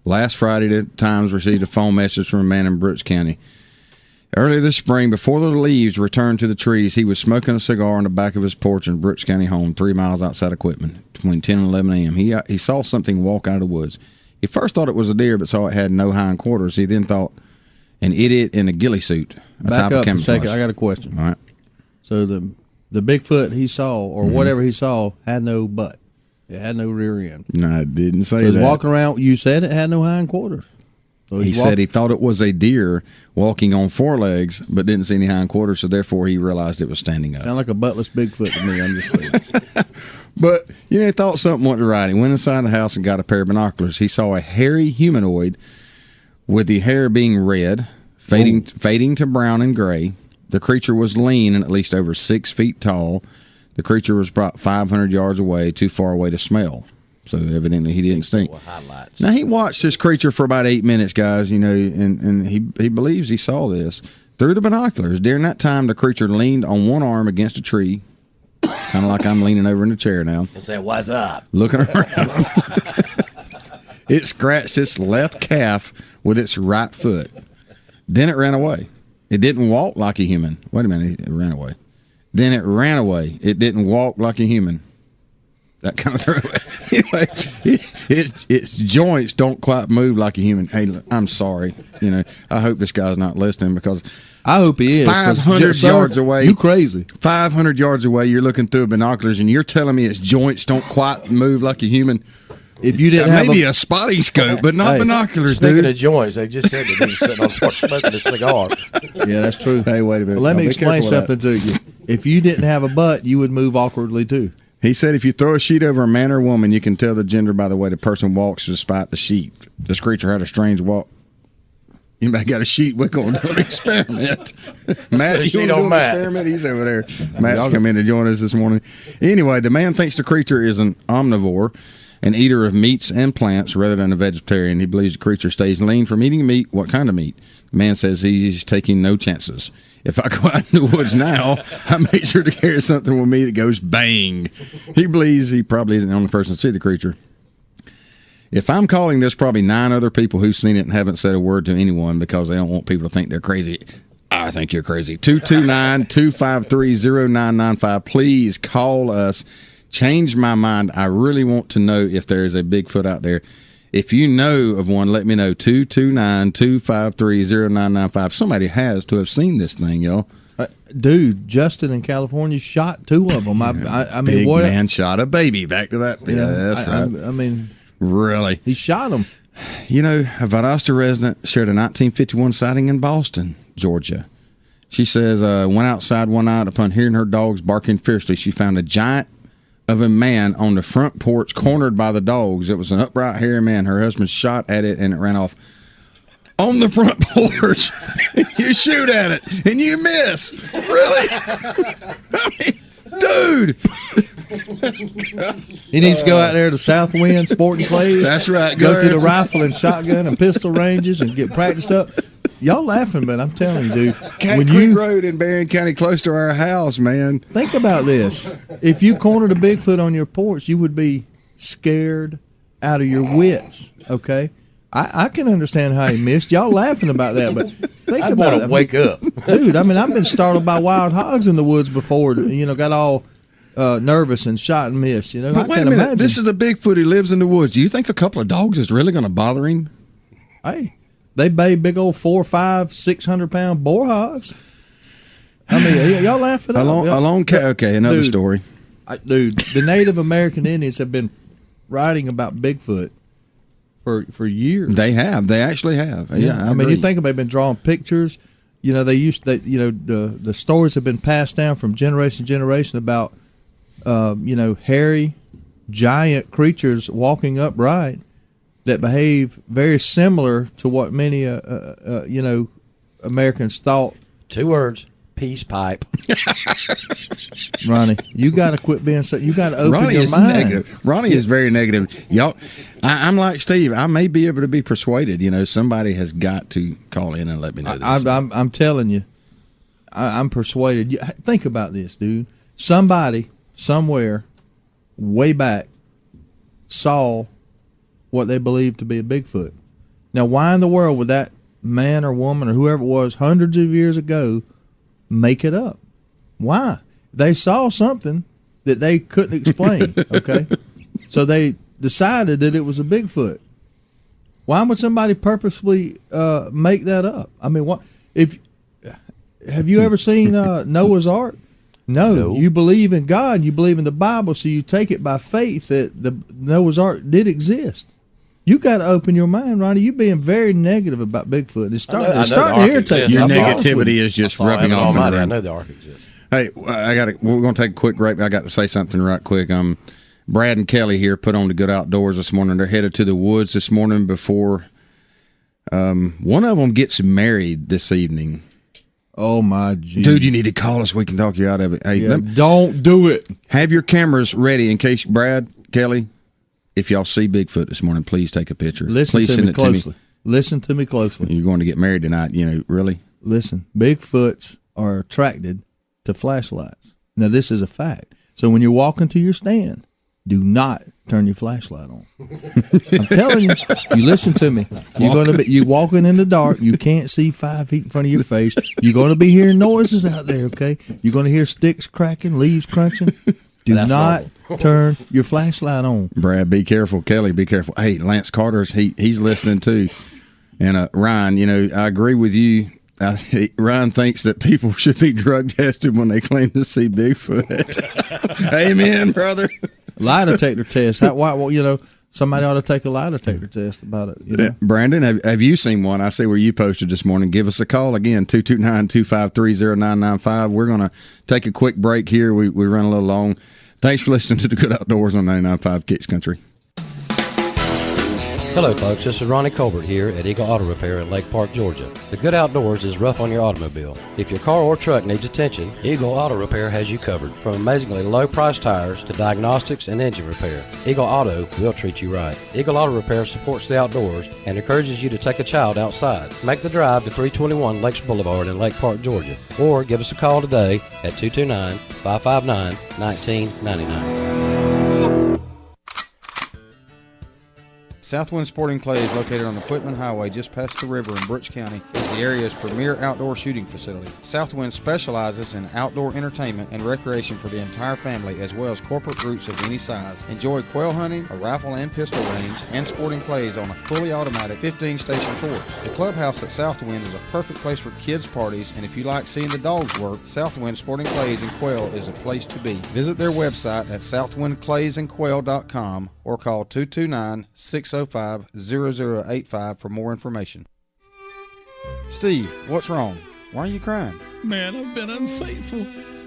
Last Friday, the Times received a phone message from a man in Brooks County. Earlier this spring, before the leaves returned to the trees, he was smoking a cigar on the back of his porch in Brooks County home, 3 miles outside of Quitman, between 10 and 11 a.m. He saw something walk out of the woods. He first thought it was a deer, but saw it had no hindquarters. He then thought an idiot in a ghillie suit. Back up a second. I got a question. All right. So the Bigfoot he saw, or whatever he saw, had no butt. It had no rear end. No, I didn't say so that. He's walking around. You said it had no hindquarters. So he said he thought it was a deer walking on 4 legs, but didn't see any hindquarters, so therefore he realized it was standing up. Sound like a buttless Bigfoot to me, I'm just saying. But, he thought something went right. He went inside the house and got a pair of binoculars. He saw a hairy humanoid with the hair being red, fading to brown and gray. The creature was lean and at least over 6 feet tall. The creature was about 500 yards away, too far away to smell. So evidently he didn't stink. Now he watched this creature for about 8 minutes, guys, and he believes he saw this through the binoculars. During that time, the creature leaned on one arm against a tree, kind of like I'm leaning over in the chair now. And say, what's up? Looking around. It scratched its left calf with its right foot. Then it ran away. It didn't walk like a human. Wait a minute, it ran away. Then it ran away. It didn't walk like a human. That kind of threw away. Anyway, its joints don't quite move like a human. Hey, look, I'm sorry. I hope this guy's not listening because I hope he is. 500 yards away. You crazy. 500 yards away, you're looking through binoculars and you're telling me its joints don't quite move like a human. If you didn't have maybe a spotting scope, but not binoculars, Speaking dude. of joints, they just said that he was sitting on the porch smoking a cigar. Yeah, that's true. Hey, wait a minute. But let me Be explain careful of something to you. If you didn't have a butt, you would move awkwardly too. He said if you throw a sheet over a man or woman, you can tell the gender by the way the person walks despite the sheet. This creature had a strange walk. Anybody got a sheet? We're going to do an experiment. Matt, you want to do an experiment? He's over there. Matt's come in to join us this morning. Anyway, the man thinks the creature is an omnivore, an eater of meats and plants rather than a vegetarian. He believes the creature stays lean from eating meat. What kind of meat? The man says he's taking no chances. If I go out in the woods now, I make sure to carry something with me that goes bang. He believes he probably isn't the only person to see the creature. If I'm calling, there's probably 9 other people who've seen it and haven't said a word to anyone because they don't want people to think they're crazy. I think you're crazy. 229-253-0995. Please call us. Change my mind. I really want to know if there is a Bigfoot out there. If you know of one, let me know. 229-253-0995. Somebody has to have seen this thing, y'all. Dude, Justin in California shot 2 of them. I mean, Big what? Man shot a baby. Back to that. Yeah, that's right. I mean, really, he shot him. You know, a Valdosta resident shared a 1951 sighting in Boston, Georgia. She says, went outside one night upon hearing her dogs barking fiercely. She found a giant of a man on the front porch cornered by the dogs. It was an upright, hairy man. Her husband shot at it and it ran off. On the front porch, you shoot at it and you miss. Really? I mean, dude. He needs to go out there to Southwind Sporting Clays. That's right. Go to the rifle and shotgun and pistol ranges and get practiced up. Y'all laughing, but I'm telling you, dude. Cat Creek Road in Berrien County, close to our house, man. Think about this. If you cornered a Bigfoot on your porch, you would be scared out of your wits, okay? I can understand how he missed. Y'all laughing about that, but think about it. I wake up. Dude, I mean, I've been startled by wild hogs in the woods before, you know, got all nervous and shot and missed, you know. But wait a minute. Imagine. This is a Bigfoot who lives in the woods. Do you think a couple of dogs is really going to bother him? Hey. They bay big old 400, 500, 600-pound boar hogs. I mean, y'all laugh at that. Okay, another story. Dude, the Native American Indians have been writing about Bigfoot for years. They have. They actually have. Yeah, I mean, you think about it, they've been drawing pictures. You know, the stories have been passed down from generation to generation about, hairy, giant creatures walking upright that behave very similar to what many, Americans thought. 2 words: peace pipe. Ronnie, you got to quit being so. You got to open Ronnie your is mind. Negative. Ronnie is very negative. Y'all, I'm like Steve. I may be able to be persuaded. You know, somebody has got to call in and let me know this. I'm telling you, I'm persuaded. Think about this, dude. Somebody somewhere, way back, saw what they believed to be a Bigfoot. Now, why in the world would that man or woman or whoever it was hundreds of years ago make it up? Why? They saw something that they couldn't explain, okay? So they decided that it was a Bigfoot. Why would somebody purposefully make that up? I mean, have you ever seen Noah's Ark? No. You believe in God, you believe in the Bible, so you take it by faith that the Noah's Ark did exist. You got to open your mind, Ronnie. You're being very negative about Bigfoot. It's starting to irritate you. Your negativity is just rubbing off. I know the Ark exists. Hey, we're going to take a quick break. I got to say something right quick. Brad and Kelly here put on the Good Outdoors this morning. They're headed to the woods this morning before one of them gets married this evening. Oh, my geez. Dude, you need to call us. We can talk you out of it. Hey, don't do it. Have your cameras ready in case, Brad, Kelly, if y'all see Bigfoot this morning, please take a picture. Listen to me closely. Listen to me closely. You're going to get married tonight, really? Listen, Bigfoots are attracted to flashlights. Now, this is a fact. So when you're walking to your stand, do not turn your flashlight on. I'm telling you, you listen to me. You're walking in the dark. You can't see 5 feet in front of your face. You're going to be hearing noises out there, okay? You're going to hear sticks cracking, leaves crunching. Do not turn your flashlight on. Brad, be careful. Kelly, be careful. Hey, Lance Carter's he's listening too. And Ryan, I agree with you. Ryan thinks that people should be drug tested when they claim to see Bigfoot. Amen, brother. Lie detector test. Somebody ought to take a lie detector test about it. Brandon, have you seen one? I see where you posted this morning. Give us a call again, 229-253-0995. We're going to take a quick break here. We run a little long. Thanks for listening to the Good Outdoors on 99.5 Kicks Country. Hello, folks. This is Ronnie Colbert here at Eagle Auto Repair in Lake Park, Georgia. The good outdoors is rough on your automobile. If your car or truck needs attention, Eagle Auto Repair has you covered. From amazingly low-priced tires to diagnostics and engine repair, Eagle Auto will treat you right. Eagle Auto Repair supports the outdoors and encourages you to take a child outside. Make the drive to 321 Lakes Boulevard in Lake Park, Georgia, or give us a call today at 229-559-1999. Southwind Sporting Clay is located on the Quitman Highway just past the river in Brooks County. It's the area's premier outdoor shooting facility. Southwind specializes in outdoor entertainment and recreation for the entire family, as well as corporate groups of any size. Enjoy quail hunting, a rifle and pistol range, and sporting clays on a fully automatic 15-station course. The clubhouse at Southwind is a perfect place for kids' parties, and if you like seeing the dogs work, Southwind Sporting Clays and Quail is a place to be. Visit their website at southwindclaysandquail.com or call 229-605-0085 for more information. Steve, what's wrong? Why are you crying? Man, I've been unfaithful.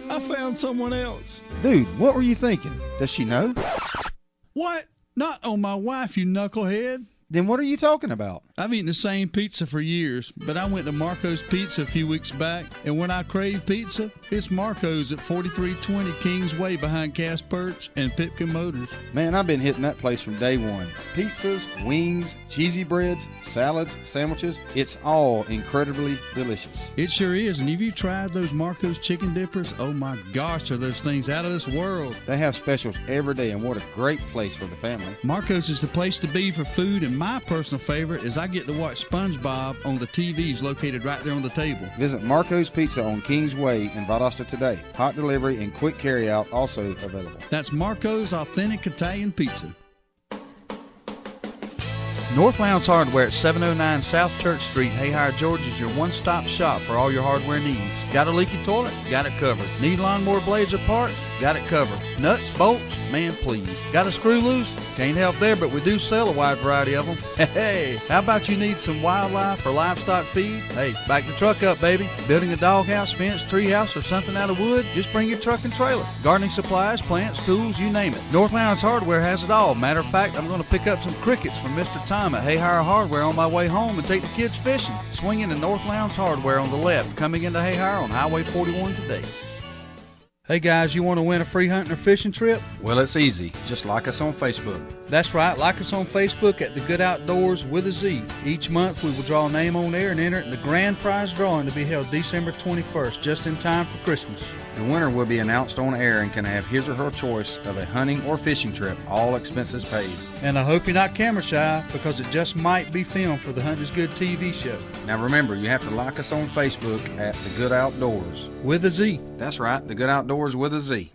I found someone else. Dude, what were you thinking? Does she know? What? Not on my wife, you knucklehead. Then what are you talking about? I've eaten the same pizza for years, but I went to Marco's Pizza a few weeks back, and when I crave pizza, it's Marco's at 4320 Kings Way behind Cass Perch and Pipkin Motors. Man, I've been hitting that place from day one. Pizzas, wings, cheesy breads, salads, sandwiches, it's all incredibly delicious. It sure is, and have you tried those Marco's chicken dippers? Oh my gosh, are those things out of this world. They have specials every day, and what a great place for the family. Marco's is the place to be for food, and my personal favorite is I get to watch SpongeBob on the TVs located right there on the table. Visit Marco's Pizza on Kings Way in Valdosta today. Hot delivery and quick carryout also available. That's Marco's Authentic Italian Pizza. North Lowndes Hardware at 709 South Church Street, Hayhire, Georgia is your one-stop shop for all your hardware needs. Got a leaky toilet? Got it covered. Need lawnmower blades or parts? Got it covered. Nuts, bolts? Man, please. Got a screw loose? Can't help there, but we do sell a wide variety of them. Hey, how about you need some wildlife or livestock feed? Hey, back the truck up, baby. Building a doghouse, fence, treehouse, or something out of wood? Just bring your truck and trailer. Gardening supplies, plants, tools, you name it. North Lowndes Hardware has it all. Matter of fact, I'm going to pick up some crickets from Mr. Tom at Hayhire Hardware on my way home and take the kids fishing. Swinging to North Lowndes Hardware on the left, coming into Hayhire on Highway 41 today. Hey guys, you want to win a free hunting or fishing trip? Well, it's easy. Just like us on Facebook. That's right, like us on Facebook at The Good Outdoors with a Z. Each month we will draw a name on air and enter it in the grand prize drawing to be held December 21st, just in time for Christmas. The winner will be announced on air and can have his or her choice of a hunting or fishing trip, all expenses paid. And I hope you're not camera shy, because it just might be filmed for the Hunt is Good TV show. Now remember, you have to like us on Facebook at The Good Outdoors. With a Z. That's right, The Good Outdoors with a Z.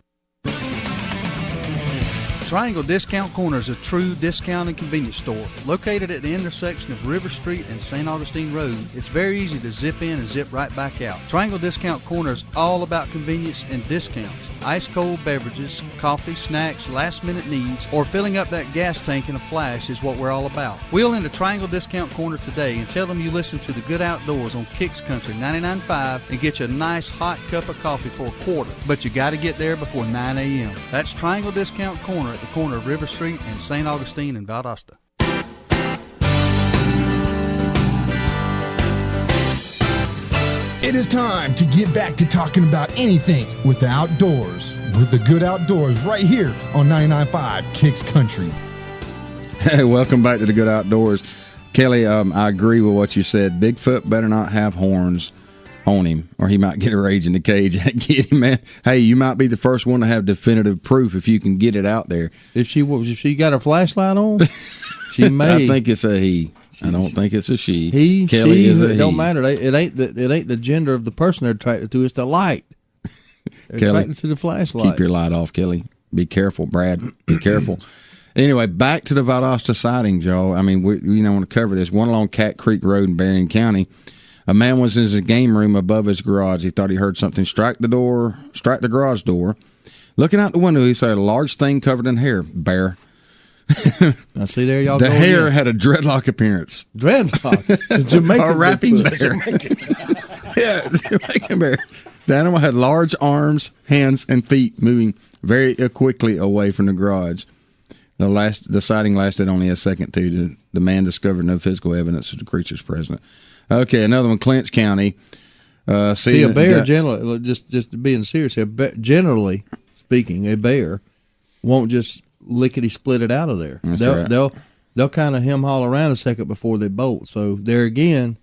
Triangle Discount Corner is a true discount and convenience store. Located at the intersection of River Street and St. Augustine Road, it's very easy to zip in and zip right back out. Triangle Discount Corner is all about convenience and discounts. Ice cold beverages, coffee, snacks, last minute needs, or filling up that gas tank in a flash is what we're all about. Wheel into Triangle Discount Corner today and tell them you listen to The Good Outdoors on Kicks Country 99.5 and get you a nice hot cup of coffee for a quarter. But you got to get there before 9 a.m. That's Triangle Discount Corner at the corner of River Street and St. Augustine in Valdosta. It is time to get back to talking about anything with the outdoors with the Good Outdoors right here on 99.5 Kicks Country. Hey, welcome back to the Good Outdoors. Kelly, I agree with what you said. Bigfoot better not have horns on him, or he might get a rage in the cage. Get him, man. Hey, you might be the first one to have definitive proof if you can get it out there. If she got her flashlight on, she may. I think it's a he. I don't think it's a she. He, Kelly she, is a it don't he. matter. It ain't the gender of the person they're attracted to. It's the light. They're Kelly, attracted to the flashlight. Keep your light off, Kelly. Be careful, Brad. Be careful. Anyway, back to the Valdosta sightings, y'all. I mean, we don't want to cover this. One along Cat Creek Road in Berrien County. A man was in his game room above his garage. He thought he heard something strike the garage door. Looking out the window, he saw a large thing covered in hair. Bear. I see there, y'all. The hair had a dreadlock appearance. Dreadlock. It's a Jamaican a rapping Bigfoot. bear. Yeah, Jamaican bear. The animal had large arms, hands, and feet moving very quickly away from the garage. The sighting lasted only a second, too. The man discovered no physical evidence of the creature's presence. Okay, another one, Clinch County. See, a bear, generally, just being serious, generally speaking, a bear won't just lickety split it out of there. They'll kind of hem-haul around a second before they bolt. So there again,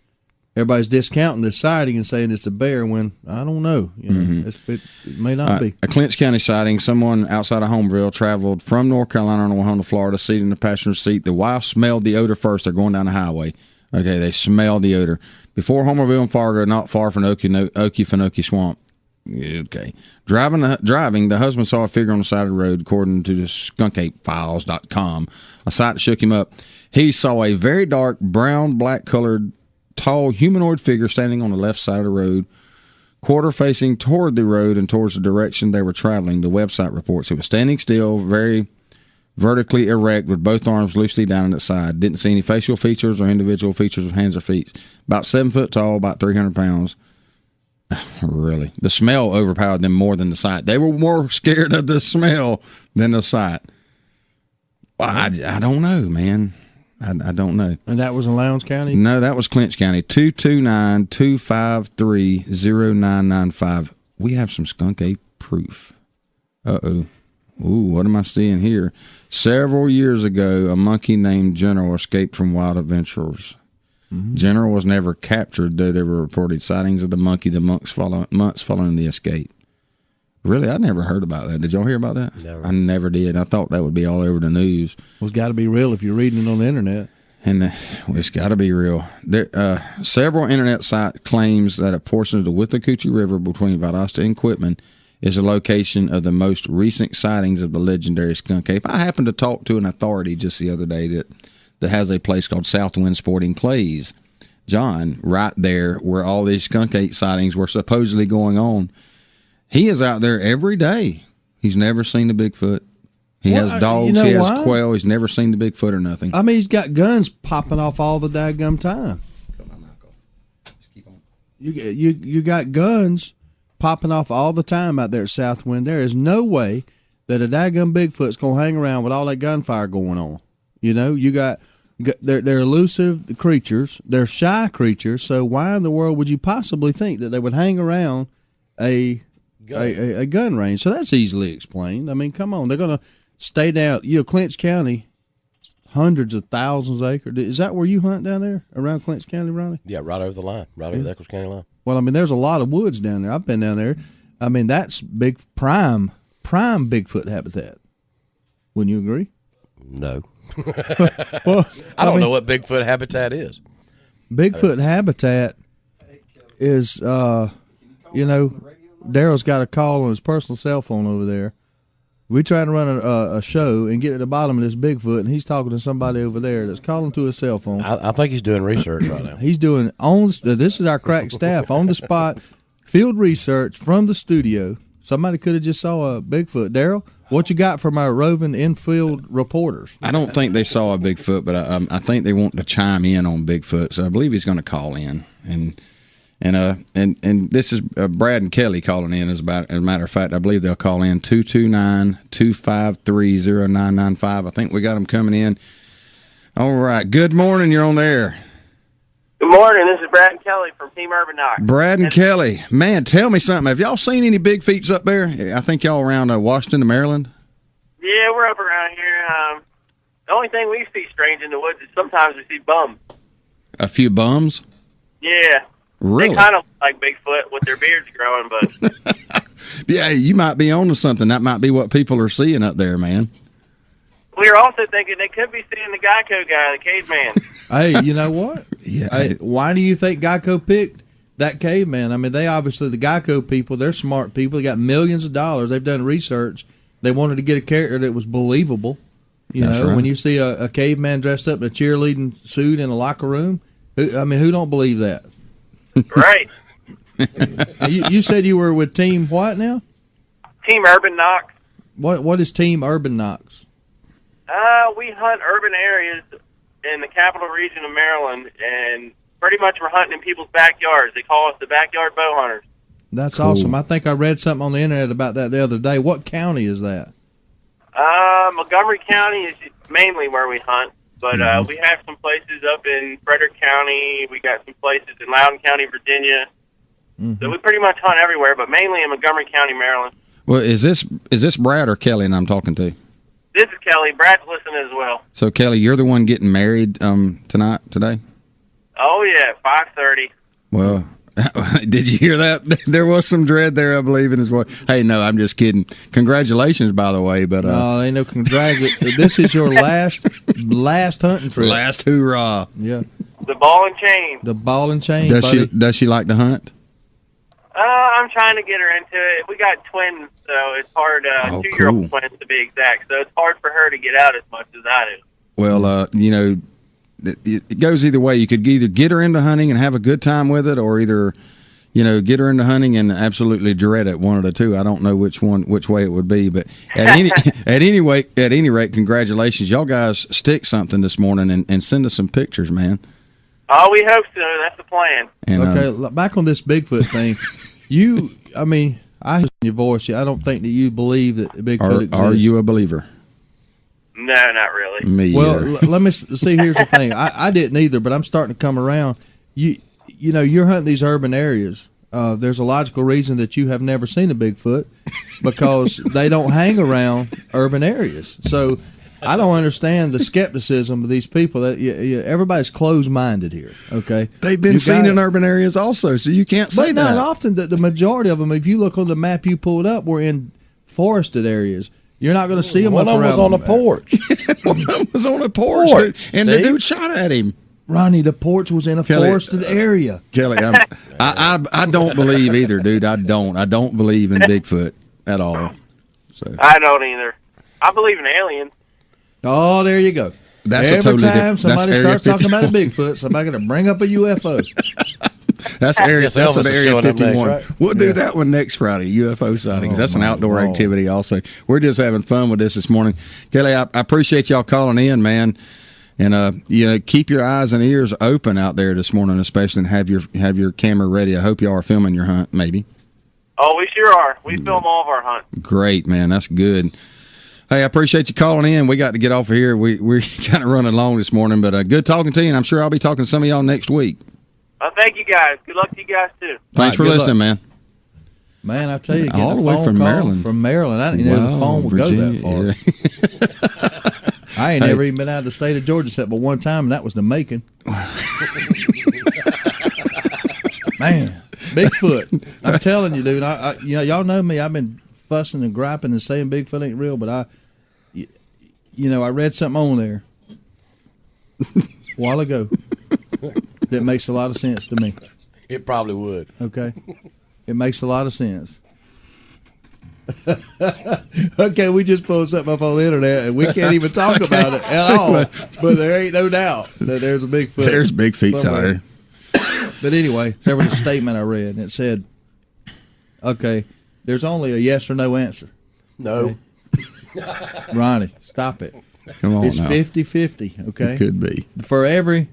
everybody's discounting this sighting and saying it's a bear when I don't know. It may not be. A Clinch County sighting. Someone outside of Homeville traveled from North Carolina on the way home to Florida, seated in the passenger seat. The wife smelled the odor first. They're going down the highway. Okay, they smelled the odor. Before Homerville and Fargo, not far from Okefenokee Swamp. Okay. Driving, the husband saw a figure on the side of the road, according to the skunkapefiles.com, a sight that shook him up. He saw a very dark, brown, black-colored, tall, humanoid figure standing on the left side of the road, quarter-facing toward the road and towards the direction they were traveling, the website reports. It was standing still, very vertically erect, with both arms loosely down at its side. Didn't see any facial features or individual features of hands or feet. About 7 foot tall, about 300 pounds. Really, the smell overpowered them more than the sight. They were more scared of the smell than the sight. I don't know, man. I don't know. And that was in Lowndes County? No, that was Clinch County. 229-253-0995. We have some skunk ape proof. Uh-oh. Ooh, what am I seeing here? Several years ago, a monkey named General escaped from wild adventurers. General was never captured, though there were reported sightings of the monkey the months following the escape. Really? I never heard about that. Did y'all hear about that? Never. I never did. I thought that would be all over the news. Well, it's got to be real if you're reading it on the internet. And it's got to be real. There, several internet site claims that a portion of the Withlacoochee River between Valdosta and Quitman is the location of the most recent sightings of the legendary skunk ape. I happened to talk to an authority just the other day that has a place called Southwind Sporting Clays, John, right there where all these skunk ape sightings were supposedly going on. He is out there every day. He's never seen the Bigfoot. He has dogs. He has quail. He's never seen the Bigfoot or nothing. I mean, he's got guns popping off all the daggum time. Come on, Michael. Just keep on. You got guns popping off all the time out there at Southwind. There is no way that a daggum Bigfoot's going to hang around with all that gunfire going on. You know, they're elusive creatures. They're shy creatures. So why in the world would you possibly think that they would hang around a gun range? So that's easily explained. I mean, come on. They're going to stay down. You know, Clinch County, hundreds of thousands of acres. Is that where you hunt down there around Clinch County, Ronnie? Yeah, right over the line, right over the Eccles County line. Well, I mean, there's a lot of woods down there. I've been down there. I mean, that's big prime Bigfoot habitat. Wouldn't you agree? No. Well, I don't know what Bigfoot habitat is. Bigfoot habitat is, Daryl's got a call on his personal cell phone over there. We trying to run a show and get at the bottom of this Bigfoot, and he's talking to somebody over there that's calling to his cell phone. I think he's doing research right now. He's doing this is our crack staff on the spot field research from the studio. Somebody could have just saw a Bigfoot. Daryl, what you got from our roving infield reporters? I don't think they saw a Bigfoot, but I think they want to chime in on Bigfoot. So I believe he's going to call in, and this is Brad and Kelly calling in. As a matter of fact, I believe they'll call in 229-253-0995. I think we got them coming in. All right. Good morning. You're on the air. Good morning. This is Brad and Kelly from Team Urban Knox. Brad and Kelly, man, tell me something. Have y'all seen any big feets up there? I think y'all around Washington, Maryland. Yeah, we're up around here. The only thing we see strange in the woods is sometimes we see bums. A few bums? Yeah. Really? They kind of look like Bigfoot with their beards growing, but... Yeah, you might be on to something. That might be what people are seeing up there, man. We were also thinking they could be seeing the Geico guy, the caveman. Hey, you know what? Yeah. Hey, why do you think Geico picked that caveman? I mean, they obviously, the Geico people, they're smart people. They got millions of dollars. They've done research. They wanted to get a character that was believable. You That's know, right. when you see a caveman dressed up in a cheerleading suit in a locker room, who don't believe that? Right. You said you were with Team what now? Team Urban Knox. What is Team Urban Knox? We hunt urban areas in the capital region of Maryland, and pretty much we're hunting in people's backyards. They call us the backyard bow hunters. That's awesome. I think I read something on the internet about that the other day. What county is that? Montgomery County is mainly where we hunt, but we have some places up in Frederick County. We got some places in Loudoun County, Virginia. So we pretty much hunt everywhere, but mainly in Montgomery County, Maryland. Well, is this Brad or Kelly and I'm talking to? This is Kelly. Brad's listening as well. So, Kelly, you're the one getting married today? Oh, yeah, 5:30. Well, did you hear that? There was some dread there, I believe, in his voice. Hey, no, I'm just kidding. Congratulations, by the way. But no, ain't no congratulations. This is your last hunting trip. Last hoorah. Yeah. The ball and chain. The ball and chain, Does she like to hunt? I'm trying to get her into it. We got twins, so it's hard. 2-year-old twins to be exact. So it's hard for her to get out as much as I do. Well, it goes either way. You could either get her into hunting and have a good time with it, or either, get her into hunting and absolutely dread it. One of the two. I don't know which way it would be. But at any rate, congratulations, y'all guys. Stick something this morning and send us some pictures, man. Oh, we hope so. That's the plan. And, okay, back on this Bigfoot thing. I hear your voice. I don't think that you believe that Bigfoot exists. Are you a believer? No, not really. Me well, either. let me see. Here's the thing. I didn't either, but I'm starting to come around. You're hunting these urban areas. There's a logical reason that you have never seen a Bigfoot because they don't hang around urban areas. So I don't understand the skepticism of these people. That everybody's closed-minded here. Okay, they've been seen in urban areas also, so you can't say that. But not often. The majority of them, if you look on the map you pulled up, were in forested areas. You're not going to see them up around. One was on a porch. One was on a porch, and the dude shot at him. Ronnie, the porch was in a forested area. Kelly, I don't believe either, dude. I don't believe in Bigfoot at all. So I don't either. I believe in aliens. Oh, there you go. Every time somebody starts talking about a Bigfoot, somebody's going to bring up a UFO. That's Area 51. Right? We'll do that one next Friday, UFO sightings. That's an outdoor activity also. We're just having fun with this morning. Kelly, I appreciate y'all calling in, man. And keep your eyes and ears open out there this morning, especially, and have your camera ready. I hope y'all are filming your hunt, maybe. Oh, we sure are. We film all of our hunts. Great, man. That's good. Hey, I appreciate you calling in. We got to get off of here. We're kind of running long this morning, but good talking to you, and I'm sure I'll be talking to some of y'all next week. Thank you, guys. Good luck to you guys, too. Thanks for listening, man. Man, I tell you, getting all the a way phone from call Maryland. From Maryland, I didn't know the phone would Virginia, go that far. I ain't never even been out of the state of Georgia except but one time, and that was the Macon. Man, Bigfoot. I'm telling you, dude. Y'all know me. I've been fussing and griping and saying Bigfoot ain't real, but I read something on there a while ago that makes a lot of sense to me. It probably would. Okay. It makes a lot of sense. Okay, we just pulled something up on the internet and we can't even talk about it at all. But there ain't no doubt that there's a Bigfoot. There's big feet out there. But anyway, there was a statement I read and it said, okay, there's only a yes or no answer. No. Okay? Ronnie, stop it. Come on, it's now. 50-50, okay? It could be. For every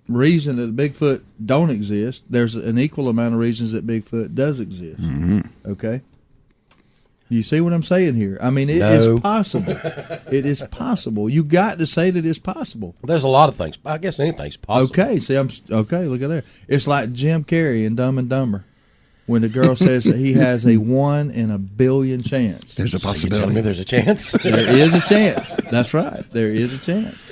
reason that Bigfoot don't exist, there's an equal amount of reasons that Bigfoot does exist. Mm-hmm. Okay? You see what I'm saying here? I mean, it is possible. It is possible. You got to say that it's possible. There's a lot of things. I guess anything's possible. Okay, see, look at there. It's like Jim Carrey in Dumb and Dumber. When the girl says that he has a 1 in a billion chance. There's a possibility. So you telling me there's a chance? There is a chance. That's right. There is a chance.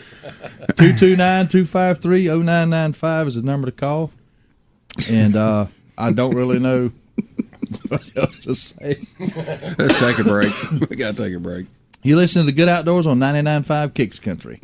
229-253-0995 is the number to call. And I don't really know what else to say. Let's take a break. We got to take a break. You listen to The Good Outdoors on 99.5 Kicks Country.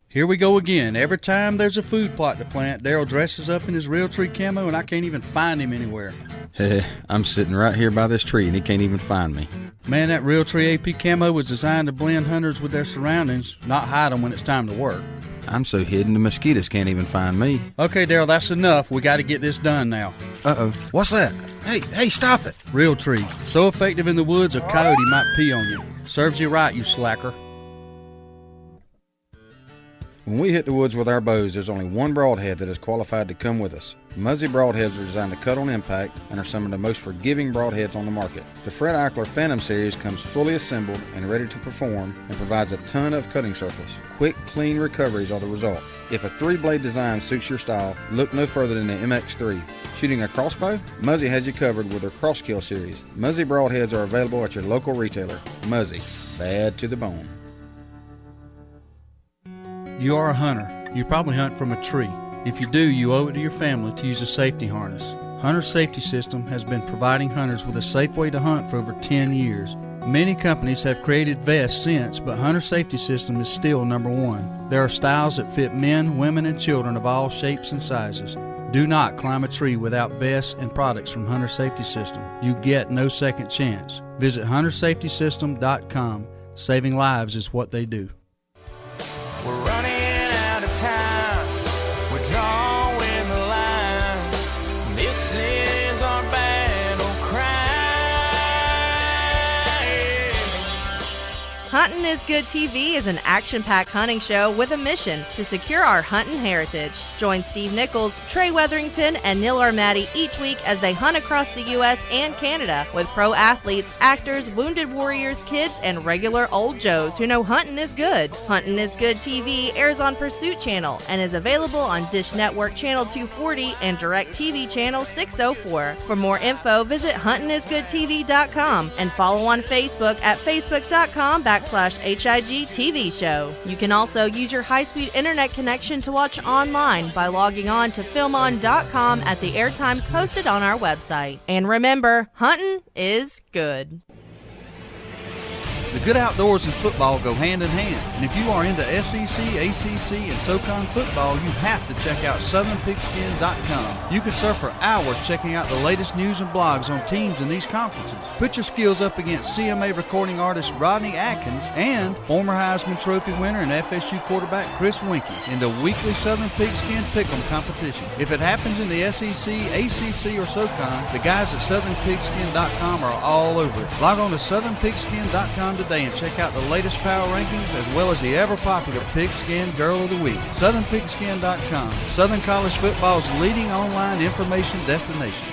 Here we go again. Every time there's a food plot to plant, Daryl dresses up in his Realtree camo, and I can't even find him anywhere. Hey, I'm sitting right here by this tree, and he can't even find me. Man, that Realtree AP camo was designed to blend hunters with their surroundings, not hide them when it's time to work. I'm so hidden the mosquitoes can't even find me. Okay, Daryl, that's enough. We got to get this done now. Uh-oh. What's that? Hey, stop it. Realtree. So effective in the woods, a coyote might pee on you. Serves you right, you slacker. When we hit the woods with our bows, there's only one broadhead that is qualified to come with us. Muzzy broadheads are designed to cut on impact and are some of the most forgiving broadheads on the market. The Fred Eichler Phantom series comes fully assembled and ready to perform and provides a ton of cutting surface. Quick, clean recoveries are the result. If a 3-blade design suits your style, look no further than the MX3. Shooting a crossbow? Muzzy has you covered with their Crosskill series. Muzzy broadheads are available at your local retailer. Muzzy, bad to the bone. You are a hunter. You probably hunt from a tree. If you do, you owe it to your family to use a safety harness. Hunter Safety System has been providing hunters with a safe way to hunt for over 10 years. Many companies have created vests since, but Hunter Safety System is still number one. There are styles that fit men, women, and children of all shapes and sizes. Do not climb a tree without vests and products from Hunter Safety System. You get no second chance. Visit huntersafetysystem.com. Saving lives is what they do. We're running out of time. We're drawing the line. This is our battle cry. Huntin' is Good TV is an action-packed hunting show with a mission to secure our hunting heritage. Join Steve Nichols, Trey Weatherington, and Neil Armati each week as they hunt across the U.S. and Canada with pro athletes, actors, wounded warriors, kids, and regular old Joes who know hunting is good. Huntin' is Good TV airs on Pursuit Channel and is available on Dish Network Channel 240 and DirecTV Channel 604. For more info, visit huntingisgoodtv.com and follow on Facebook at facebook.com/HIG Show. You can also use your high-speed internet connection to watch online by logging on to filmon.com at the airtimes posted on our website. And remember, hunting is good. The good outdoors and football go hand in hand, and if you are into SEC, ACC, and SoCon football, you have to check out SouthernPigskin.com. You can surf for hours checking out the latest news and blogs on teams in these conferences. Put your skills up against CMA recording artist Rodney Atkins and former Heisman Trophy winner and FSU quarterback Chris Winkie in the weekly Southern Pigskin Pick'em competition. If it happens in the SEC, ACC, or SoCon, the guys at SouthernPigskin.com are all over it. Log on to SouthernPigskin.com today and check out the latest power rankings as well as the ever-popular Pigskin Girl of the Week. SouthernPigskin.com, Southern College Football's leading online information destination.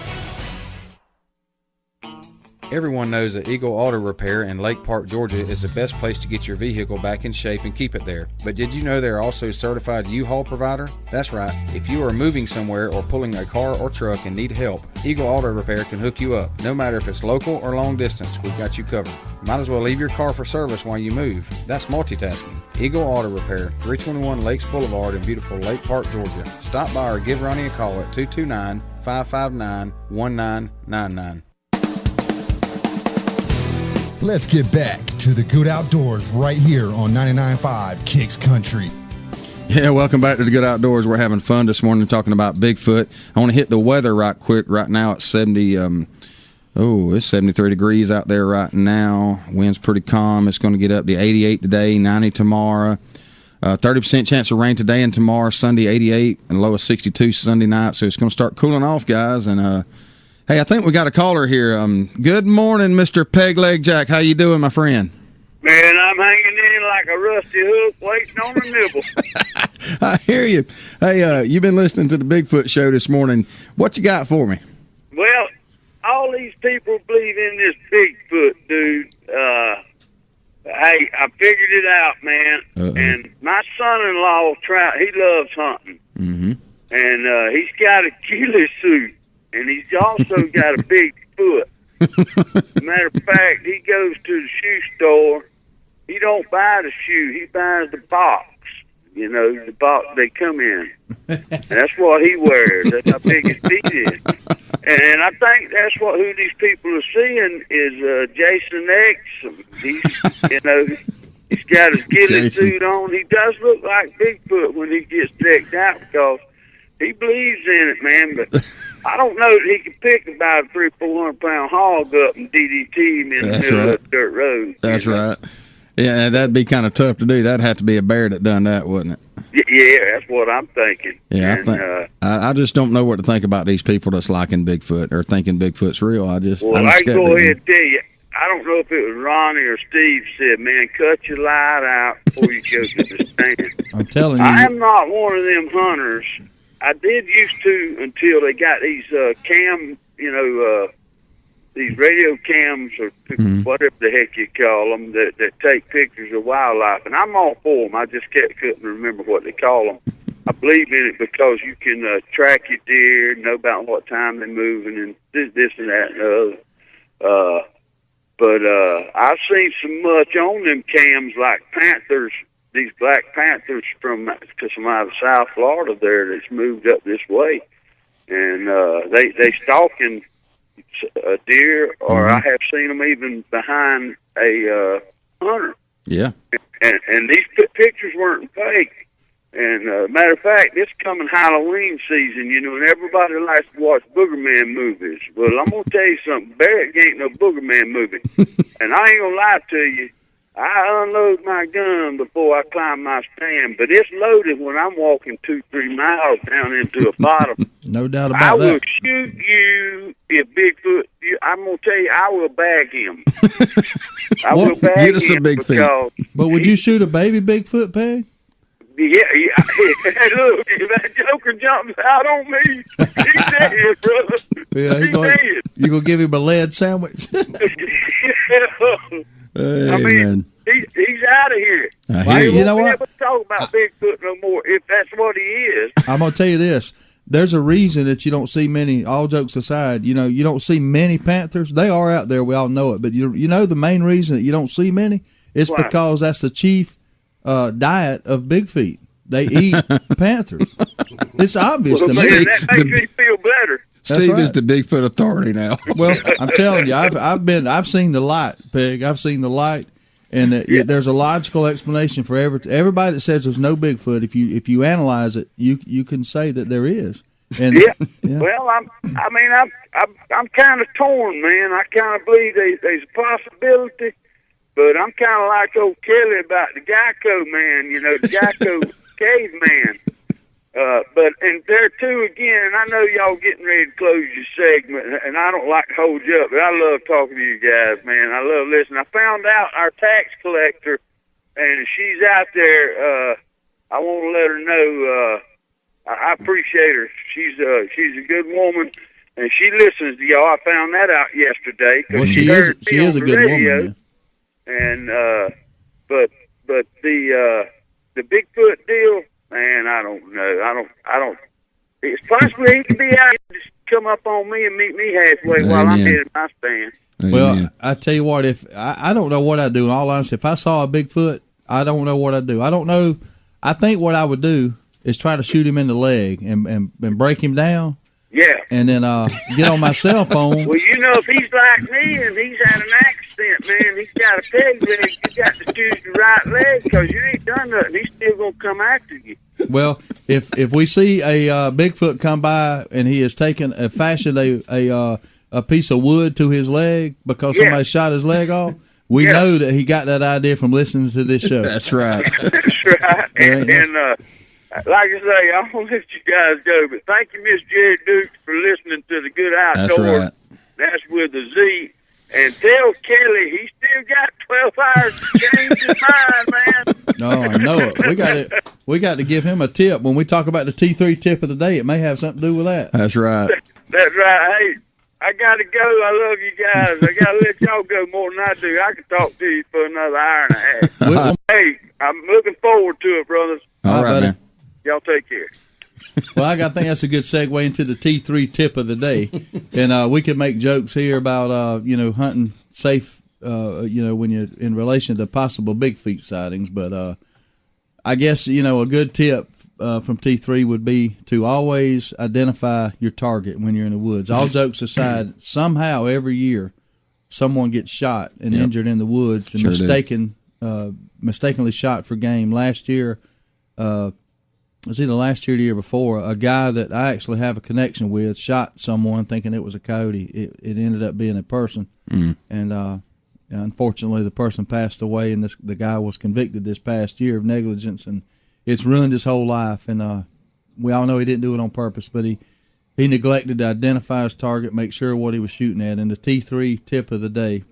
Everyone knows that Eagle Auto Repair in Lake Park, Georgia is the best place to get your vehicle back in shape and keep it there. But did you know they're also a certified U-Haul provider? That's right. If you are moving somewhere or pulling a car or truck and need help, Eagle Auto Repair can hook you up. No matter if it's local or long distance, we've got you covered. Might as well leave your car for service while you move. That's multitasking. Eagle Auto Repair, 321 Lakes Boulevard in beautiful Lake Park, Georgia. Stop by or give Ronnie a call at 229-559-1999. Let's get back to the good outdoors right here on 99.5 Kicks Country. Yeah, welcome back to the Good Outdoors. We're having fun this morning talking about Bigfoot. I want to hit the weather right quick. Right now it's 73 degrees out there right now. Wind's pretty calm. It's going to get up to 88 today, 90 tomorrow. 30% chance of rain today and tomorrow. Sunday 88 and low of 62 Sunday night. So it's going to start cooling off, guys. And hey, I think we got a caller here. Good morning, Mr. Pegleg Jack. How you doing, my friend? Man, I'm hanging in like a rusty hook waiting on a nibble. I hear you. Hey, you've been listening to the Bigfoot show this morning. What you got for me? Well, all these people believe in this Bigfoot, dude. Hey, I figured it out, man. And my son-in-law, Trout, he loves hunting. Mm-hmm. And he's got a ghillie suit. And he's also got a big foot. Matter of fact, he goes to the shoe store. He don't buy the shoe. He buys the box. You know, the box they come in. That's what he wears. That's how big his feet is. And I think that's who these people are seeing is Jason X. He's got his ghillie suit on. He does look like Bigfoot when he gets decked out because he believes in it, man, but I don't know that he can pick about a 300-400 pound hog up and DDT him in the middle of the dirt road. That's right. Yeah, that'd be kind of tough to do. That'd have to be a bear that done that, wouldn't it? Yeah, that's what I'm thinking. Yeah, I just don't know what to think about these people that's liking Bigfoot or thinking Bigfoot's real. I can go ahead and tell you, I don't know if it was Ronnie or Steve said, man, cut your light out before you go to the stand. I'm telling you. I'm not one of them hunters I did used to until they got these cam, these radio cams or whatever the heck you call them that take pictures of wildlife, and I'm all for them. I just couldn't remember what they call them. I believe in it because you can track your deer, know about what time they're moving, and this and that and the other. But I've seen so much on them cams, like panthers, these black panthers from some out of South Florida there that's moved up this way, and they stalking a deer, or I have seen them even behind a hunter. Yeah. And these pictures weren't fake. And matter of fact, it's coming Halloween season, and everybody likes to watch Boogerman movies. Well, I'm going to tell you something. Barrett ain't no Boogerman movie. And I ain't going to lie to you. I unload my gun before I climb my stand, but it's loaded when I'm walking 2-3 miles down into a bottom. No doubt about I that. will shoot you if Bigfoot. I'm going to tell you, I will bag him. I will bag Get us a him Bigfoot. because But would you shoot a baby Bigfoot, Peg? yeah. Hey, look, if that joker jumps out on me, he's dead, brother. Yeah, He's dead. you gonna give him a lead sandwich? I mean, he's out of here. You know what? Never talk about Bigfoot no more if that's what he is. I'm gonna tell you this. There's a reason that you don't see many. All jokes aside, you don't see many panthers. They are out there. We all know it. But you know the main reason that you don't see many is Why? because that's the chief diet of big feet. They eat panthers. It's obvious Well, to man, me. that makes me feel better. Steve right. is the Bigfoot authority now. Well, I'm telling you, I've seen the light, Peg. I've seen the light, and there's a logical explanation for everybody that says there's no Bigfoot. If you analyze it, you can say that there is. And Yeah. Well, I'm kind of torn, man. I kind of believe there's a possibility, but I'm kind of like old Kelly about the Geico man. The Geico caveman. But there too again, and I know y'all getting ready to close your segment, and I don't like to hold you up, but I love talking to you guys, man. I love listening. I found out our tax collector, and she's out there. I want to let her know I appreciate her. She's a good woman, and she listens to y'all. I found that out yesterday. Well, she is a good woman. Yeah. And but the Bigfoot deal. Man, I don't know. I don't. It's possibly he could be out and just come up on me and meet me halfway while I'm hitting my stand. Well, I tell you what, if I don't know what I'd do. In all honesty, if I saw a Bigfoot, I don't know what I'd do. I don't know. I think what I would do is try to shoot him in the leg and break him down. Yeah. And then get on my cell phone. Well, if he's like me and he's had an accident, man, he's got a peg leg, you got to choose the right leg because you ain't done nothing. He's still going to come after you. Well, if we see a Bigfoot come by and he has fashioned a piece of wood to his leg because somebody shot his leg off, we know that he got that idea from listening to this show. That's right. That's right. And like I say, I'm going to let you guys go, but thank you, Miss Jerry Dukes, for listening to the Good Outdoors. That's right. That's with a Z. And tell Kelly he still got 12 hours to change his mind, man. No, I know it. We got to give him a tip when we talk about the T3 tip of the day. It may have something to do with that. That's right. That's right. Hey, I got to go. I love you guys. I got to let y'all go more than I do. I can talk to you for another hour and a half. Hey, I'm looking forward to it, brothers. All right, man. Y'all take care. Well, I think that's a good segue into the T3 tip of the day, and we could make jokes here about hunting safe, when you're in relation to possible big feet sightings. But I guess a good tip from T3 would be to always identify your target when you're in the woods. All jokes aside, somehow every year someone gets shot and injured in the woods and mistakenly shot for game. Last year. It was either last year or the year before, a guy that I actually have a connection with shot someone thinking it was a coyote. It ended up being a person. And unfortunately, the person passed away, and the guy was convicted this past year of negligence, and it's ruined his whole life. And we all know he didn't do it on purpose, but he neglected to identify his target, make sure what he was shooting at. And the T3 tip of the day